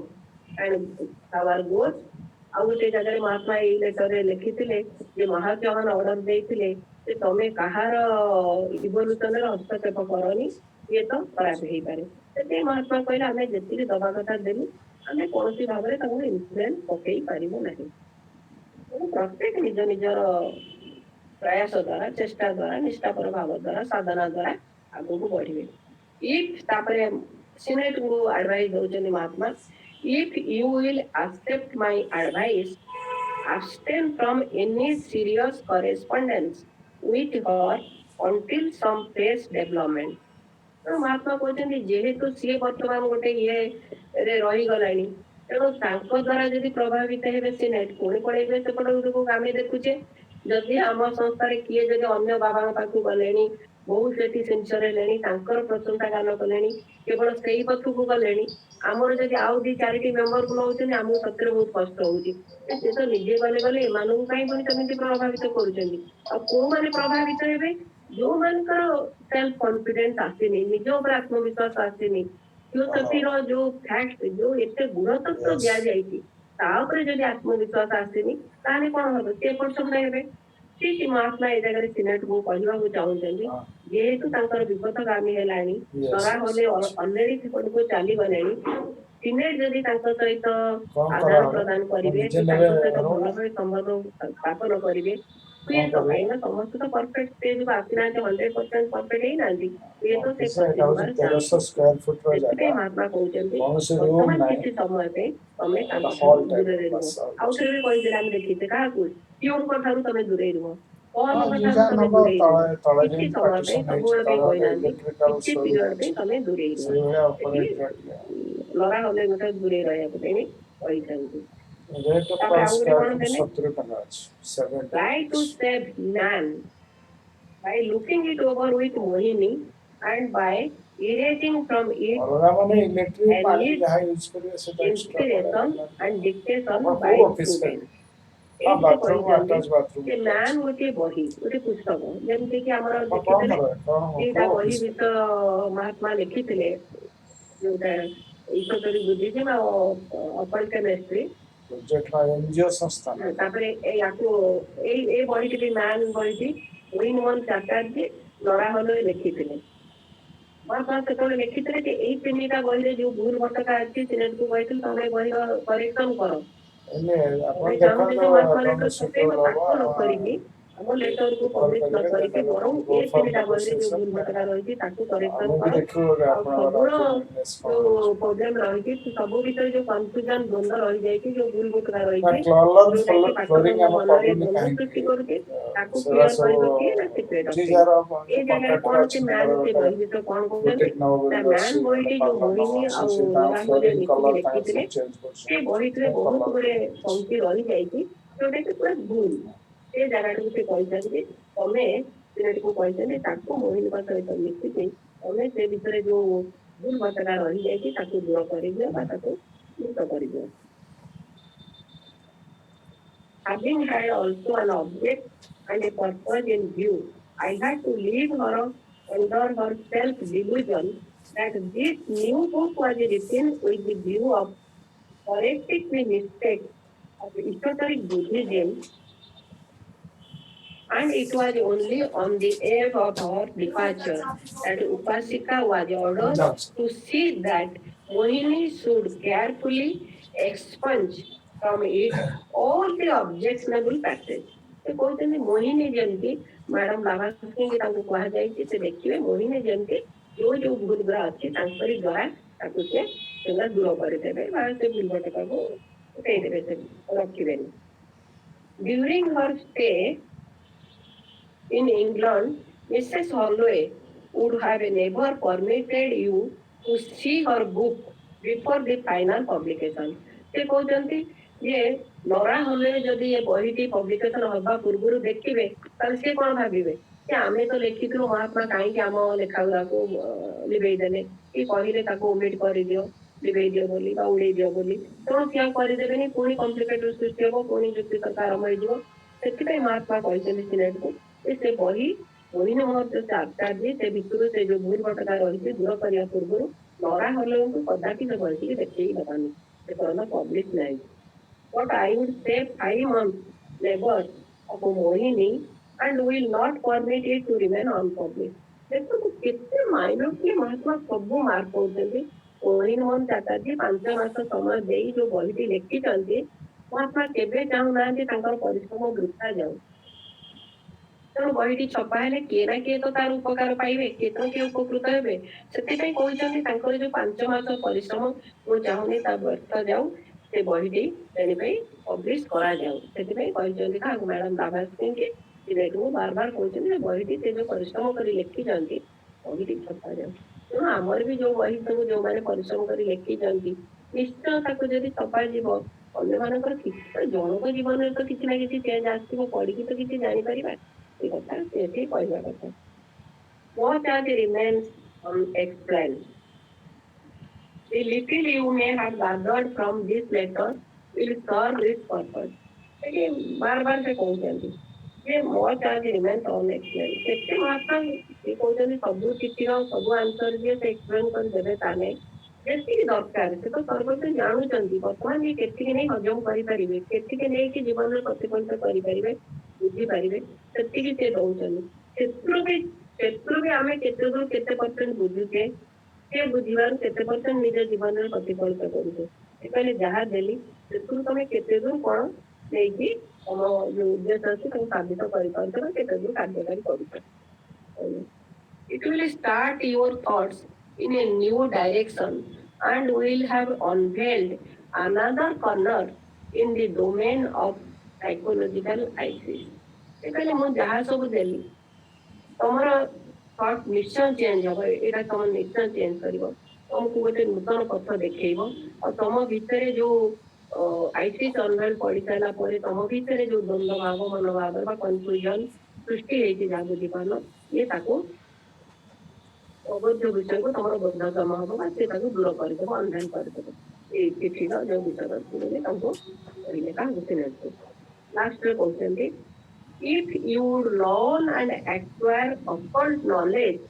and flower growth आ गोटे जगह महात्मा ये लेटर रे लिखिथिले जे महाचमन ऑर्डर देइथिले जे तमे कहार इवोल्यूशन रे हस्तक्षेप करनी ये तो खराब हो पारे से महात्मा कहले आमे जति दबा कथा देलु आमे कोनसी भाबरे ताको इन्फ्लुएंस पकई पारिबो नाही प्रत्येक निज निजर प्रयास द्वारा चेष्टा द्वारा निष्ठापर भाव द्वारा साधना द्वारा आगु को बढ़िबे इफ तापरे सिनेट को एडवाइस दोचनी Mahatma if you will accept my advice abstain from any serious correspondence with her until some fresh development तो महात्मा कहते जेहेतु सी बर्तमान गोटे ये रही गलानी तेणु द्वारा जदि प्रभावित हे सिनेट पुणी पड़े सेपट को आम देखुचे जदि आम संस्था किए जदि अन्य बाबा पाख गले बहुत से सिंचर है प्रशंसा गान कले केवल से ही पथ को गले आमर जदि आउ दी चारिटी मेम्बर को नौ आमको सत्य बहुत कष्ट हो तो निजे गले गले एम कहीं कमी प्रभावित कर प्रभावित हे जो मानकर सेल्फ कॉन्फिडेंस आसेनी निज ऊपर आत्मविश्वास आसेनी जो सतीर जो फैक्ट जो एते गुणतत्व दिया जायछि ताऊपर जदि आत्मविश्वास आसेनी ताने कोन हबो से एपट सब नै हेबे ठीक महात्मा ए जगह सिनेट को कहवा चाहूँगी जेहेतु तांकर विपथगामी हेलानी तरा होले ऑलरेडी सेपट को चली गलेनी सिनेट जदि तांकर सहित आदान प्रदान करिवे तांकर सहित भल भाव संबंध स्थापन करिवे ये तो कहीं समस्त तो परफेक्ट स्टेज को आसिना 100% परफेक्ट ही नांदी ये तो से 1300 स्क्वायर फुट रो एते जागा महात्मा कहउचंदी कौन से रूम वर्तमान नहीं किछि समय पे तमे तांकर हॉल दूरे टाइप रहबो आउ थरे कहि दिला हम देखिते काहाकू क्यों कथारु तमे दूरे रहबो कौन हाँ कथारु जीजा तमे नंबर दूरे रहबो तळे किछि जेन समय पे पार्टीशन है सबुବେଳେ पे तळे कहनांदी इलेक्ट्रिकल किछि स्टोरेज पीरियड पे अछि तमे दूरे से रहबो भया ऑपरेट लड़ा होले गोटे दूरे रहया पड़ेनी कहइचंदी रेट तापर पर आउ गोटे स्क्वायर कोन फुट देले 70 टका अछि 70 try to save man by looking it over with Mohini and by erasing from it अलगा माने इलेक्ट्रिक a पानी need जहाँ यूज करिए सेटा एक्स्ट्रा inspiration पड़ेगा and dictation अपन by को ऑफिस का students. हाँ ଏଇଠି बाथरूम କହିଛନ୍ତି अटैच बाथरूम ଯେ ମ୍ୟାନ୍ ଗୋଟିଏ ବହି ଗୋଟେ ପୁସ୍ତକ ଯେମିତି କି ଆମର अपन कौन ଦେଖିଥିଲେ कर रहा है कौन ଦିଟା को ବହି ऑफिस ଭିତ ମହାତ୍ମା ଲେଖିଥିଲେ ଯୋଉଟା ଈଶ୍ୱରୀ ବୁଦ୍ଧିଜୀବ ଆଉ ଅପଲ କେମିଷ୍ଟ୍ରି प्रोजेक्ट में एनजीओ संस्था ना ତାପରେ ୟାକୁ ଏଇ ବହିଟି ବି ମ୍ୟାନ୍ ବହିଟି ୱିନମୋହନ ଚାଟାର୍ଜୀ ଲଡ଼ା ହଲରେ ଲେଖିଥିଲେ ମହାତ୍ମା ସେତେବେଳେ ଲେଖିଥିଲେ ଯେ ଏଇ ତିନିଟା ବହିରେ ଯୋଉ ଭୁଲ ଭଟକା ଅଛି ସିନେଟକୁ କହିଥିଲେ ତମେ ବହିର କରେକ୍ସନ କର इन्हें अपन ଆମେ देखा ଚାହୁଁଛୁ तो ଯେ ମହାତ୍ମା अपन ଲେଟର सुटेबल ଛପେଇବ ତାକୁ ନ होगा କରିକି ଆମ ଲେଟରକୁ कॉल ପବ୍ଲିଶ ନ करेंगे କରିକି देन ବରଂ गो ଏ फॉर ତିନିଟା ବହିରେ ଯୋଉ ଭୁଲ नेगोशिएशन ଭଟକା ରହିଛି ତାକୁ କରେକ୍ସନ हमें भी କର देखो ଆଉ अपन ସବୁର राज्य बिजनेस ଯୋଉ ପ୍ରୋବ୍ଲେମ ରହିଛି ସବୁ ଭିତରେ ଯୋଉ କନଫ୍ୟୁଜନ ଦ୍ୱନ୍ଦ ରହିଯାଇଛି ଯୋଉ ଭୁଲ ଭଟକା ना ରହିଛି कलर ଯୋଉଟା କି फ्लोरिंग ପାଠକଙ୍କ हम ମନରେ पब्लिक ଦ୍ୱନ୍ଦ कहीं ସୃଷ୍ଟି କରୁଛି ତାକୁ सेरा କ୍ଲିୟର सब କରିବ କିଏ ନା ସିକ୍ରେଟ जी ଅଛି जार ଏଇ ଜାଗାରେ कॉन्ट्रैक्टर କଣ अच्छी ସେ ମ୍ୟାନ୍ ସେ नंबर ବହି ଭିତରେ କଣ କହୁଛନ୍ତି बुटीक नव ନା बिल्डर्स ମ୍ୟାନ୍ ବହିଟି ଯୋଉ पार्लर नव ମୋହିନୀ ଆଉ से ता ଲଗାହଲେ फ्लोरिंग ମିଶିକି कलर ता ଲେଖିଥିଲେ सब चेंज ସେ करछन ବହିଟିରେ ବହୁତ कलर ଗୁଡେ ପଙ୍କ୍ତି ରହିଯାଇଛି ଯୋଉଟା କି ପୁରା ଭୁଲ ସେ ଜାଗାଟାକୁ ସେ କହିଛନ୍ତି ତମେ ସିନେଟକୁ କହିଛନ୍ତି ତାକୁ ମୋହିନୀଙ୍କ ସହିତ ମିଶିକି ତମେ ସେ ଭିତରେ ଯୋଉ ଭୁଲ ଭଟକା ରହିଯାଇଛି ତାକୁ ଦୂର କରିଦିଅ ବା ତାକୁ ମୁକ୍ତ କରିଦିଅ having had also an object and a purpose in view I had to leave her under her self-delusion that this new book was written with the view of correcting the mistakes of esoteric Buddhism and it was only on the eve of her departure that Upasika was ordered to see that Mohini should carefully expunge from it all the objectionable passages. ସେ କହୁଛନ୍ତି ମୋହିନୀ ଯେମିତି madam ବାବାଙ୍କୁ ତାଙ୍କୁ କୁହାଯାଇଛି ସେ ଦେଖିବେ ମୋହିନୀ ଯେମିତି ଯୋଉ ଯୋଉ ଭୁଲ ଗୁରା ଅଛି ତାଙ୍କରି ଦ୍ୱାରା ତାକୁ ସେ ସେଗୁଡ଼ା ଦୂର କରିଦେବେ ବା ସେ ଭୁଲ ଭଟକାକୁ ଉଠେଇଦେବେ ସେ ରଖିବେନି during her stay in England, Mrs. Holloway would have never permitted you to see her book before the final publication. ସେ କହୁଛନ୍ତି ଯେ ଲରା ହଲେ ଯଦି ଏ ବହିଟି ପବ୍ଲିକେସନ ହବା ପୂର୍ବରୁ ଦେଖିବେ ତାହେଲେ ସେ କଣ ଭାବିବେ ଯେ ଆମେ ତ ଲେଖିଥିଲୁ ମହାତ୍ମା କାହିଁକି ଆମ ଲେଖା ଗୁଡାକୁ ଲିଭେଇ ଦେଲେ କି କହିଲେ ତାକୁ ଓମିଟ କରିଦିଅ ଲିଭେଇ ଦିଅ ବୋଲି ବା ଉଡେଇ ଦିଅ ବୋଲି ତେଣୁ ସିଏ ଆଉ କରିଦେବେନି ପୁଣି କମ୍ପ୍ଲିକେଟେଡ ସୃଷ୍ଟି ହବ ପୁଣି ଯୁକ୍ତିତର୍କ ଆରମ୍ଭ ହେଇଯିବ ସେଥିପାଇଁ ମହାତ୍ମା କହିଛନ୍ତି ସିନେଟକୁ ସେ ବହି ମୋହିନୀ ମହତ୍ତ ସେ ଆଚାର୍ଯ୍ୟ ସେ ଭିତରୁ ସେ ଯୋଉ ଭୁଲ ଭଟକା ରହିଛି ଦୂର କରିବା ପୂର୍ବରୁ ଲରା ହଲଙ୍କୁ କଦାପି ସେ ବହିଟିକି ଦେଖେଇ ଦେବାନି ସେ କହିଲା ପବ୍ଲିଶ ନାହିଁ But I would say 5 months labor of Mohini and will not permit it to remain unpublished. ଦେଖନ୍ତୁ କେତେ ମାଇନରଲି ମହାତ୍ମା ସବୁ ମାର୍କ କରୁଛନ୍ତି ମୋହିନୀ ମୋହନ ଚାଟାର୍ଜୀ 5 ମାସ ସମୟ ଦେଇ ଯୋଉ ବହିଟି ଲେଖିଛନ୍ତି ମହାତ୍ମା କେବେ ଚାହୁଁନାହାନ୍ତି ତାଙ୍କର ପରିଶ୍ରମ ବୃଥା ଯାଉ ତେଣୁ ବହିଟି ଛପା ହେଲେ କିଏ ନା କିଏ ତ ତାର ଉପକାର ପାଇବେ କିଏ ତ କିଏ ଉପକୃତ ହେବେ ସେଥିପାଇଁ କହିଛନ୍ତି ତାଙ୍କର ଯୋଉ 5 ମାସ ପରିଶ୍ରମ ମୁଁ ଚାହୁଁନି ତା ବ୍ୟର୍ଥ ଯାଉ ସେ ବହିଟି ତେଣିପାଇଁ ପବ୍ଲିଶ କରାଯାଉ ସେଥିପାଇଁ କହିଛନ୍ତି କାହାକୁ ମ୍ୟାଡାମ ବାବାଶ୍ରୀଙ୍କୁ ସିନେଟକୁ ବାର ବାର କହିଛନ୍ତି ଯେ ବହିଟି ସେ ଯୋଉ ପରିଶ୍ରମ କରି ଲେଖିଛନ୍ତି ବହିଟି ଛପାଯାଉ ତେଣୁ ଆମର ବି ଯୋଉ ବହି ସବୁ ଯୋଉମାନେ ପରିଶ୍ରମ କରି ଲେଖିଛନ୍ତି ନିଶ୍ଚୟ ତାକୁ ଯଦି ଛପାଯିବ ଅନ୍ୟମାନଙ୍କର କିଛି ଜଣଙ୍କ ଜୀବନରେ ତ କିଛି ନା କିଛି ଚେଞ୍ଜ ଆସିବ ପଢିକି ତ କିଛି ଜାଣିପାରିବା ଏ କଥା ସେଠି କହିବା କଥା what as remains unexplained the little you may have gathered from this letter will serve its purpose ଏଠି ବାର ବାର ସେ କହୁଛନ୍ତି ଯେ what as remains unexplained କେତେ ମାତ୍ରା ସେ କହୁଛନ୍ତି ସବୁ ଚିଠିର ସବୁ ଆନ୍ସର ଯିଏ ସେ ଏକ୍ସପ୍ଲେନ କରିଦେବେ ତାହେଲେ ଯେତିକି ଦରକାର ସେ ତ ସର୍ବତ ଜାଣୁଛନ୍ତି ବର୍ତ୍ତମାନ ଇଏ କେତିକି ନେଇ ହଜମ କରିପାରିବେ କେତିକି ନେଇକି ଜୀବନରେ ପ୍ରତିଫଳିତ କରିପାରିବେ ବୁଝିପାରିବେ ସେତିକି ସେ ଦଉଛନ୍ତି ସେଥିରୁ ବି ଆମେ କେତେ ଦୂର କେତେ ପରସେଣ୍ଟ ବୁଝୁଛେ ସେ ବୁଝିବାରୁ କେତେ ପରସେଣ୍ଟ ନିଜ ଜୀବନରେ ପ୍ରତିଫଳିତ କରୁଛେ ସେ କହିଲେ ଯାହା ଦେଲି ସେଥିରୁ ତମେ କେତେ ଦୂର କଣ ନେଇକି ତମ ଯୋଉ ଉଦ୍ଦେଶ୍ୟ ଅଛି ତାକୁ ସାଧିତ କରିପାରୁଛ ବା କେତେ ଦୂର କାର୍ଯ୍ୟକାରୀ କରୁଛ। It will start your thoughts in a new direction and will have unveiled another corner in the domain of psychological ISIS. କହିଲେ ମୁଁ ଯାହା ସବୁ ଦେଲି ତମର thought ନିଶ୍ଚୟ ଚେଞ୍ଜ ହବ ଏଇଟା ତମ ନିଶ୍ଚୟ ଚେଞ୍ଜ କରିବ ତମକୁ ଗୋଟେ ନୂତନ ପଥ ଦେଖେଇବ ଆଉ ତମ ଭିତରେ ଯୋଉ ଆଇସିସ୍ ଅନଭେଲ ପଡିସାରିଲା ପରେ ତମ ଭିତରେ ଯୋଉ ଦ୍ୱନ୍ଦ୍ୱ ଭାବ ମନୋଭାବ ବା କନଫ୍ୟୁଜନ ସୃଷ୍ଟି ହେଇଛି ଯାହା ବୁଝିପାରୁନ ଇଏ ତାକୁ ଅବୈଧ ବିଷୟକୁ ତମର ବୋଧଗମ ହବ ବା ସେ ତାକୁ ଦୂର କରିଦେବ ଅନ୍ଧାନ କରିଦେବ ଏଇ ଚିଠିର ଯୋଉ ବିଷୟବସ୍ତୁ ବୋଲି ତାଙ୍କୁ କହିଲେ କାହାକୁ ସିନେଟକୁ ଲାଷ୍ଟରେ କହୁଛନ୍ତି if you learn and acquire occult knowledge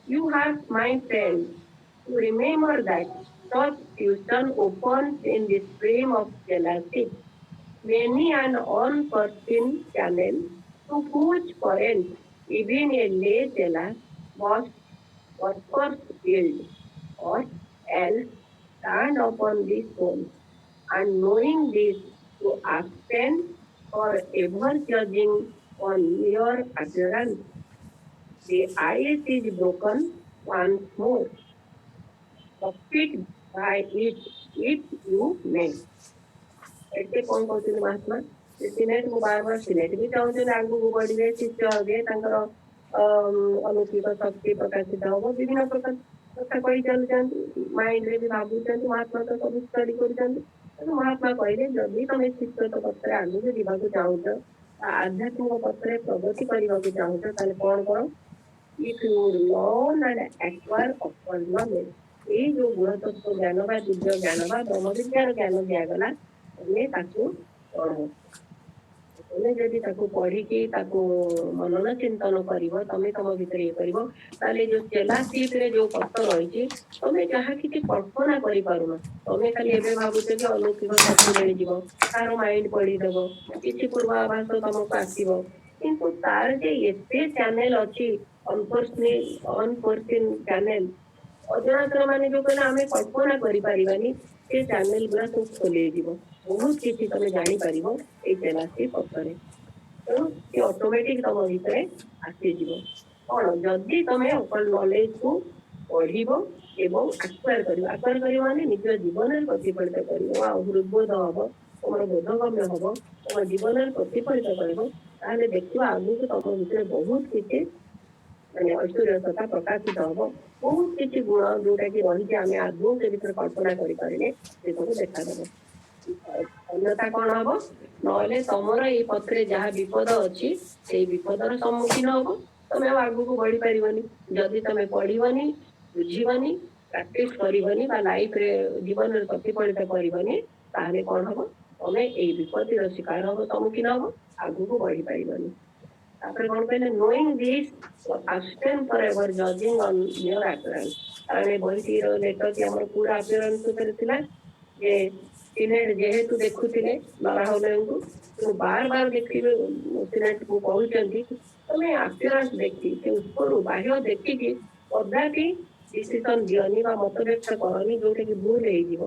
you have my friend to remember that such fusion opens in the stream of jealousy many an unforeseen channel to whose current even a lay jealous must first yield or else stand upon this stone and knowing this to abstain for ever judging on mere appearance. The ice is broken once more. Profit by it if you may. ଏତେ କଣ କହୁଛନ୍ତି Mahatma senate ମୁଁ ବାରବାର senate ବି ଚାହୁଁଛନ୍ତି ଆଗକୁ ବଢିବେ ଶିଷ୍ୟ ହେବେ ତାଙ୍କର ଅଲୌକିକ ଶକ୍ତି ପ୍ରକାଶିତ ହବ ବିଭିନ୍ନ ପ୍ରକାର କଥା କହି ଚାଲୁଛନ୍ତି ମାଇଣ୍ଡରେ ବି ଭାବୁଛନ୍ତି ମହାତ୍ମା ତ ସବୁ ଷ୍ଟଡି କରୁଛନ୍ତି କିନ୍ତୁ ମହାତ୍ମା କହିଲେ ଯଦି ତମେ ଶିକ୍ଷକ ପଥରେ ଆଗକୁ ଯିବାକୁ ଚାହୁଁଛ ଆଧ୍ୟାତ୍ମିକ ପଥରେ ପ୍ରଗତି କରିବାକୁ ଚାହୁଁଛ ତାହେଲେ କଣ କର if you learn and acquire occult knowledge ଏଇ ଯୋଉ ଗୁଣତତ୍ତ୍ୱ ଜ୍ଞାନ ବା ଦିବ୍ୟ ଜ୍ଞାନ ବା ବ୍ରହ୍ମ ବିଜ୍ଞାନ ଜ୍ଞାନ ଦିଆଗଲା ତମେ ତାକୁ ପଢ ତମେ ଯଦି ତାକୁ ପଢିକି ତାକୁ ମନନ ଚିନ୍ତନ କରିବ ତମେ ତମ ଭିତରେ ଇଏ କରିବ ତାହେଲେ ଯୋଉ ଚେଲାସିପରେ ଯୋଉ ପଥ ରହିଛି ତମେ ଯାହା କିଛି କଳ୍ପନା କରିପାରୁନ ତମେ ଖାଲି ଏବେ ଭାବୁଛ ଯେ ଅଲୌକିକ ଶକ୍ତି ମିଳିଯିବ ତାର ମାଇଣ୍ଡ ପଢିଦବ କିଛି ପୂର୍ବାଭାସ ତମକୁ ଆସିବ କିନ୍ତୁ ତାର ଯେ ଏତେ ଚ୍ୟାନେଲ ଅଛି ଅନଫୋର୍ସିନ୍ ଚ୍ୟାନେଲ ଅଜଣାଶର ମାନେ ଯୋଉ କହିଲେ ଆମେ କଳ୍ପନା କରିପାରିବାନି ସେ ଚ୍ୟାନେଲ ଗୁଡା ସବୁ ଖୋଲିଯିବ ବହୁତ କିଛି ତମେ ଜାଣିପାରିବ ଏଇ ଚେଲାସି ପଥରେ ତେଣୁ ସେ ଅଟୋମେଟିକ ତମ ଭିତରେ ଆସିଯିବ କଣ ଯଦି ତମେ ଅକଲ ନଲେଜ କୁ ପଢିବ ଏବଂ ଆକ୍ୱାର କରିବ ମାନେ ନିଜ ଜୀବନରେ ପ୍ରତିଫଳିତ କରିବ ଆଉ ହୃଦବୋଧ ହବ ତମର ବୋଧଗମ୍ୟ ହବ ତମ ଜୀବନରେ ପ୍ରତିଫଳିତ କରିବ ତାହେଲେ ଦେଖିବ ଆଗକୁ ତମ ଭିତରେ ବହୁତ କିଛି ମାନେ ଐଶ୍ୱର୍ଯ୍ୟତା ପ୍ରକାଶିତ ହବ ବହୁତ କିଛି ଗୁଣ ଯୋଉଟା କି ରହିଛି ଆମେ ଆଦୌ ସେ ଭିତରେ କଳ୍ପନା କରିପାରିଲେ ସେ ସବୁ ଦେଖାଦେବ ଅନ୍ୟଥା କଣ ହବ ନହେଲେ ତମର ଏଇ ପଥରେ ଯାହା ବିପଦ ଅଛି ସେଇ ବିପଦର ସମ୍ମୁଖୀନ ହବ ତମେ ଆଉ ଆଗକୁ ବଢି ପାରିବନି ଯଦି ତମେ ପଢିବନି ବୁଝିବନି ପ୍ରାକ୍ଟିସ କରିବନି ବା ଲାଇଫରେ ଜୀବନରେ ପ୍ରତିଫଳିତ କରିବନି ତାହେଲେ କଣ ହବ ତମେ ଏଇ ବିପତ୍ତିର ଶିକାର ହବ ସମ୍ମୁଖୀନ ହବ ଆଗକୁ ବଢି ପାରିବନି ତାପରେ କଣ କହିଲେ knowing this abstain forever judging on your appearance କାରଣ ଏ ବହିଟିର ଲେଖକ ଆମର ପୁରା appearance ଉପରେ ଥିଲା ଯେ ସିନେଟ ଯେହେତୁ ଦେଖୁଥିଲେ ବାବାହଉଲେଙ୍କୁ ତେଣୁ ବାର ଦେଖିବେ ସିନେଟକୁ କହୁଛନ୍ତି ତମେ appearance ଦେଖି ସେ ଉପରୁ ବାହ୍ୟ ଦେଖିକି କଦାପି ଡିସିସନ ଦିଅନି ବା ମତବ୍ୟକ୍ତ କରନି ଯୋଉଟା କି ଭୁଲ ହେଇଯିବ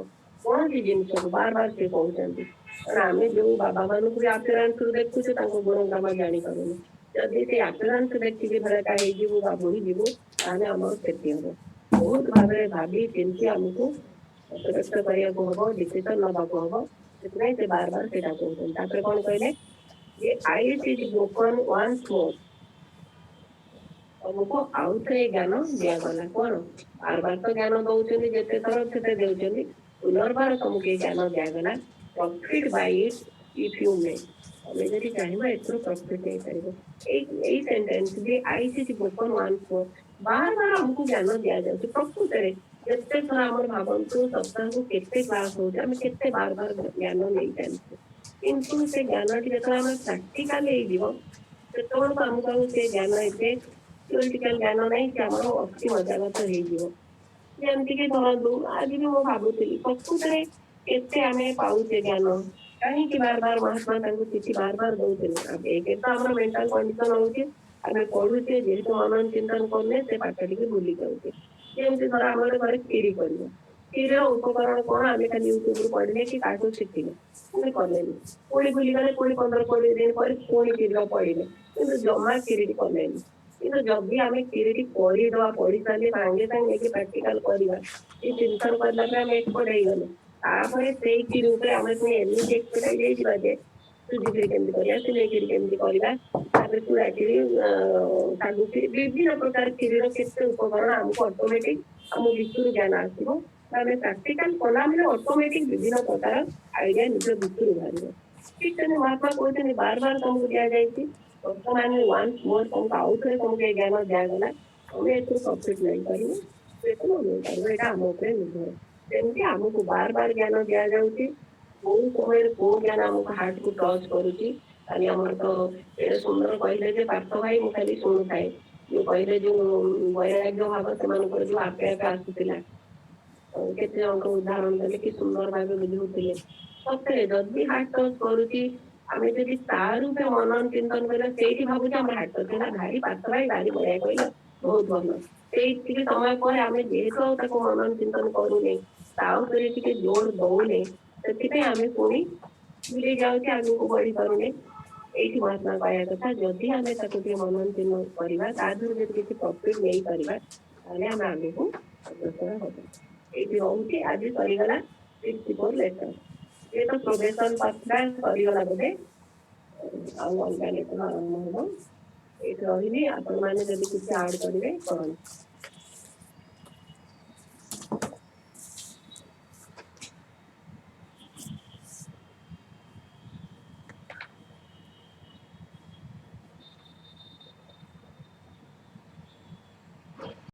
କୌଣସି ଜିନିଷକୁ ବାର ସେ କହୁଛନ୍ତି କାରଣ ଆମେ ଯୋଉ ବାବା ମାନଙ୍କୁ ବି appearance ଦେଖୁଛୁ ତାଙ୍କ ଗୁଣଗାମା ଜାଣିପାରୁନୁ ଯଦି ସେ appearance ଦେଖିକି ଭେଳେଟା ହେଇଯିବୁ ବା ବୋହିଯିବୁ ତାହେଲେ ଆମର କ୍ଷତି ହବ ବହୁତ ଭାବରେ ଭାବି ଚିନ୍ତି ଆମକୁ ମତବ୍ୟକ୍ତ କରିବାକୁ ହବ ଡିସିସନ ନବାକୁ ହବ ସେଥିପାଇଁ ସେ ବାର ସେଇଟା କହୁଛନ୍ତି ତାପରେ କଣ କହିଲେ ଯେ ଆଇସ୍ ଇଜ ବ୍ରୋକନ୍ ୱାନ୍ସ ମୋର ତମକୁ ଆଉ ଥରେ ଜ୍ଞାନ ଦିଆଗଲା କଣ ବାର ତ ଜ୍ଞାନ ଦଉଛନ୍ତି ଯେତେ ଥର ସେତେ ଦଉଛନ୍ତି ପୁନର୍ବାର ତମକୁ ଏ ଜ୍ଞାନ ଦିଆଗଲା profit by it if you may ତମେ ଯଦି ଚାହିଁବ ଏଥିରୁ ପ୍ରଫିଟ ନେଇପାରିବ ଏଇ ସେଣ୍ଟେନ୍ସ ଯେ ଆଇସ୍ ଇଜ ବ୍ରୋକନ୍ ୱାନ୍ସ ମୋର ବାର ଆମକୁ ଜ୍ଞାନ ଦିଆଯାଉଛି ପ୍ରକୃତରେ ଯେତେ ଥର ଆମର ଭାବନ୍ତୁ ସପ୍ତାହକୁ କେତେ କ୍ଲାସ ହଉଛି ଆମେ କେତେ ବାର ଜ୍ଞାନ ନେଇ ଚାଲିଛୁ କିନ୍ତୁ ସେ ଜ୍ଞାନଟି ଯେତେବେଳେ ଆମେ ପ୍ରାକ୍ଟିକାଲ ହେଇଯିବ ସେତେବେଳକୁ ଆମକୁ ଆଉ ସେ ଜ୍ଞାନ ଏତେ ଥିଓରିଟିକାଲ ଜ୍ଞାନ ନାହିଁ ସେ ଆମର ଅସ୍ଥି ମଜ୍ଜାଗତ ହେଇଯିବ ଯେମିତି କି ଧରନ୍ତୁ ଆଜି ବି ମୁଁ ଭାବୁଥିଲି ପ୍ରକୃତରେ କେତେ ଆମେ ପାଉଛେ ଜ୍ଞାନ, କାହିଁକି ବାର ବାର ମହାତ୍ମା ତାଙ୍କୁ ଚିଠି ବାର ବାର ଦଉଥିଲେ। ଏକେ ତ ଆମର ମେଣ୍ଟାଲ କଣ୍ଡିସନ ହଉଛି ଆମେ ପଢୁଛେ ଯେହେତୁ ମନନ ଚିନ୍ତନ କରୁନେ ସେ ପାଠ ଟିକେ ଭୁଲି ଯାଉଛେ। ଯେମିତି ଧର ଆମର ଘରେ କ୍ଷୀରି କରିବା, କ୍ଷୀରିର ଉପକରଣ କଣ ଆମେ ଖାଲି ୟୁଟ୍ୟୁବରୁ ପଢିଲେ କି କାହାଠୁ ଶିଖିଲେ, ପୁଣି କଲେନି, ପୁଣି ଭୁଲିଗଲେ, ପୁଣି 15-20 ଦିନ ପରେ ପୁଣି କ୍ଷୀର ପଢିଲେ, କିନ୍ତୁ ଜମା କ୍ଷୀରିଟି କଲେନି। କିନ୍ତୁ ଯଦି ଆମେ କ୍ଷୀରିଟି କରିଦବା, ପଢି ସାରିଲେ ସାଙ୍ଗେ ସାଙ୍ଗେ ନେଇକି ପ୍ରାକ୍ଟିକାଲ କରିବା, ଏ ଚିନ୍ତନ କରିଲା ପରେ ଆମେ ଏକ୍ସପର୍ଟ ହେଇଗଲେ, ତାପରେ ସେଇ କ୍ଷୀରି ଉପରେ ଆମେ ପୁଣି ଏମିତି ଏକ୍ସପର୍ଟ ହେଇଯାଇଥିବା ଯେ ସୁଜି କ୍ଷୀରି କେମିତି କରିବା, ସିମେଇ କ୍ଷୀରି କେମିତି କରିବା, ତାପରେ ଚୁଡ଼ା କ୍ଷୀରି, ଶାଗୁ କ୍ଷୀରି, ବିଭିନ୍ନ ପ୍ରକାର କ୍ଷୀରିର କେତେ ଉପକରଣ ଆମକୁ ଅଟୋମେଟିକ ଆମ ଭିତରୁ ଜ୍ଞାନ ଆସିବ। ଆମେ ପ୍ରାକ୍ଟିକାଲ କଲା ମାନେ ଅଟୋମେଟିକ ବିଭିନ୍ନ ପ୍ରକାର ଆଇଡିଆ ନିଜ ଭିତରୁ ବାହାରିବ। ଠିକ ସେମିତି ମହାତ୍ମା କହୁଛନ୍ତି ବାର ବାର ତମକୁ ଦିଆଯାଇଛି, ବର୍ତ୍ତମାନ ୱାନ୍ସ ମୋର ତମକୁ ଆଉ ଥରେ ତମକୁ ଏ ଜ୍ଞାନ ଦିଆଗଲା, ତମେ ଏଥିରୁ ପ୍ରଫିଟ ନେଇପାରିବ, ଏଥିରୁ ନେଇପାରିବ, ଏଇଟା ଆମ ଉପରେ ନିର୍ଭର। ସେମିତି ଆମକୁ ବାର ବାର ଜ୍ଞାନ ଦିଆଯାଉଛି, କୋଉ ସମୟରେ କୋଉ ଜ୍ଞାନ ଆମକୁ ହାର୍ଟକୁ ଟଚ୍ କରୁଛି। କାଲି ଆମର ତ ଏଇଟା ସୁନ୍ଦର କହିଲେ ଯେ ପାର୍ଥ ଭାଇ ମୁଁ ଖାଲି ଶୁଣୁଥାଏ, ଯୋଉ କହିଲେ ଯୋଉ ବୈରାଗ୍ୟ ଭାବ ସେମାନଙ୍କର ଯୋଉ ଆପେ ଆପେ ଆସୁଥିଲା, କେତେ ଜଣଙ୍କ ଉଦାହରଣ ଦେଲେ କି ସୁନ୍ଦର ଭାବେ ବୁଝଉଥିଲେ। ସତରେ ଯଦି ହାର୍ଟ ଟଚ୍ କରୁଛି, ଆମେ ଯଦି ତା ରୂପେ ମନନ ଚିନ୍ତନ କରିବା, ସେଇଠି ଭାବୁଛେ ଆମର ହାର୍ଟ ଟଚ୍ ହେଲା, ଭାରି ପାର୍ଥ ଭାଇ ଭାରି ବଢିଆ କହିଲ, ବହୁତ ଭଲ। ସେଇଠିକି ସମୟ ପରେ ଆମେ ଯେହେତୁ ଆଉ ତାକୁ ମନନ ଚିନ୍ତନ କରୁନେ, ତା ଉପରେ ଟିକେ ଜୋର ଦଉନେ, ସେଥିପାଇଁ ଆମେ ପୁଣି ଭୁଲି ଯାଉଛେ, ଆଗକୁ ବଢି ପାରୁନେ। ଏଇଠି ମହାତ୍ମା କହିବା କଥା ଯଦି ଆମେ ତାକୁ ଟିକେ ମନନ ଚିନ୍ତନ କରିବା, ତା ଦେହରୁ ଯଦି କିଛି ପ୍ରଫିଟ ନେଇପାରିବା, ତାହେଲେ ଆମେ ଆଗକୁ ଅଗ୍ରସର ହବା। ଏଇଠି ରହୁଛି, ଆଜି ସରିଗଲା 64 ଲେଟର। ଏ ତ ପ୍ରୋବେସନ ପାଠଟା ସରିଗଲା ବୋଧେ, ଆଉ ଅଲଗା ଲେଟର ଆରମ୍ଭ ହବ। ଏଇଠି ରହିଲି, ଆପଣମାନେ ଯଦି କିଛି ଆଡ୍ କରିବେ କରନ୍ତୁ।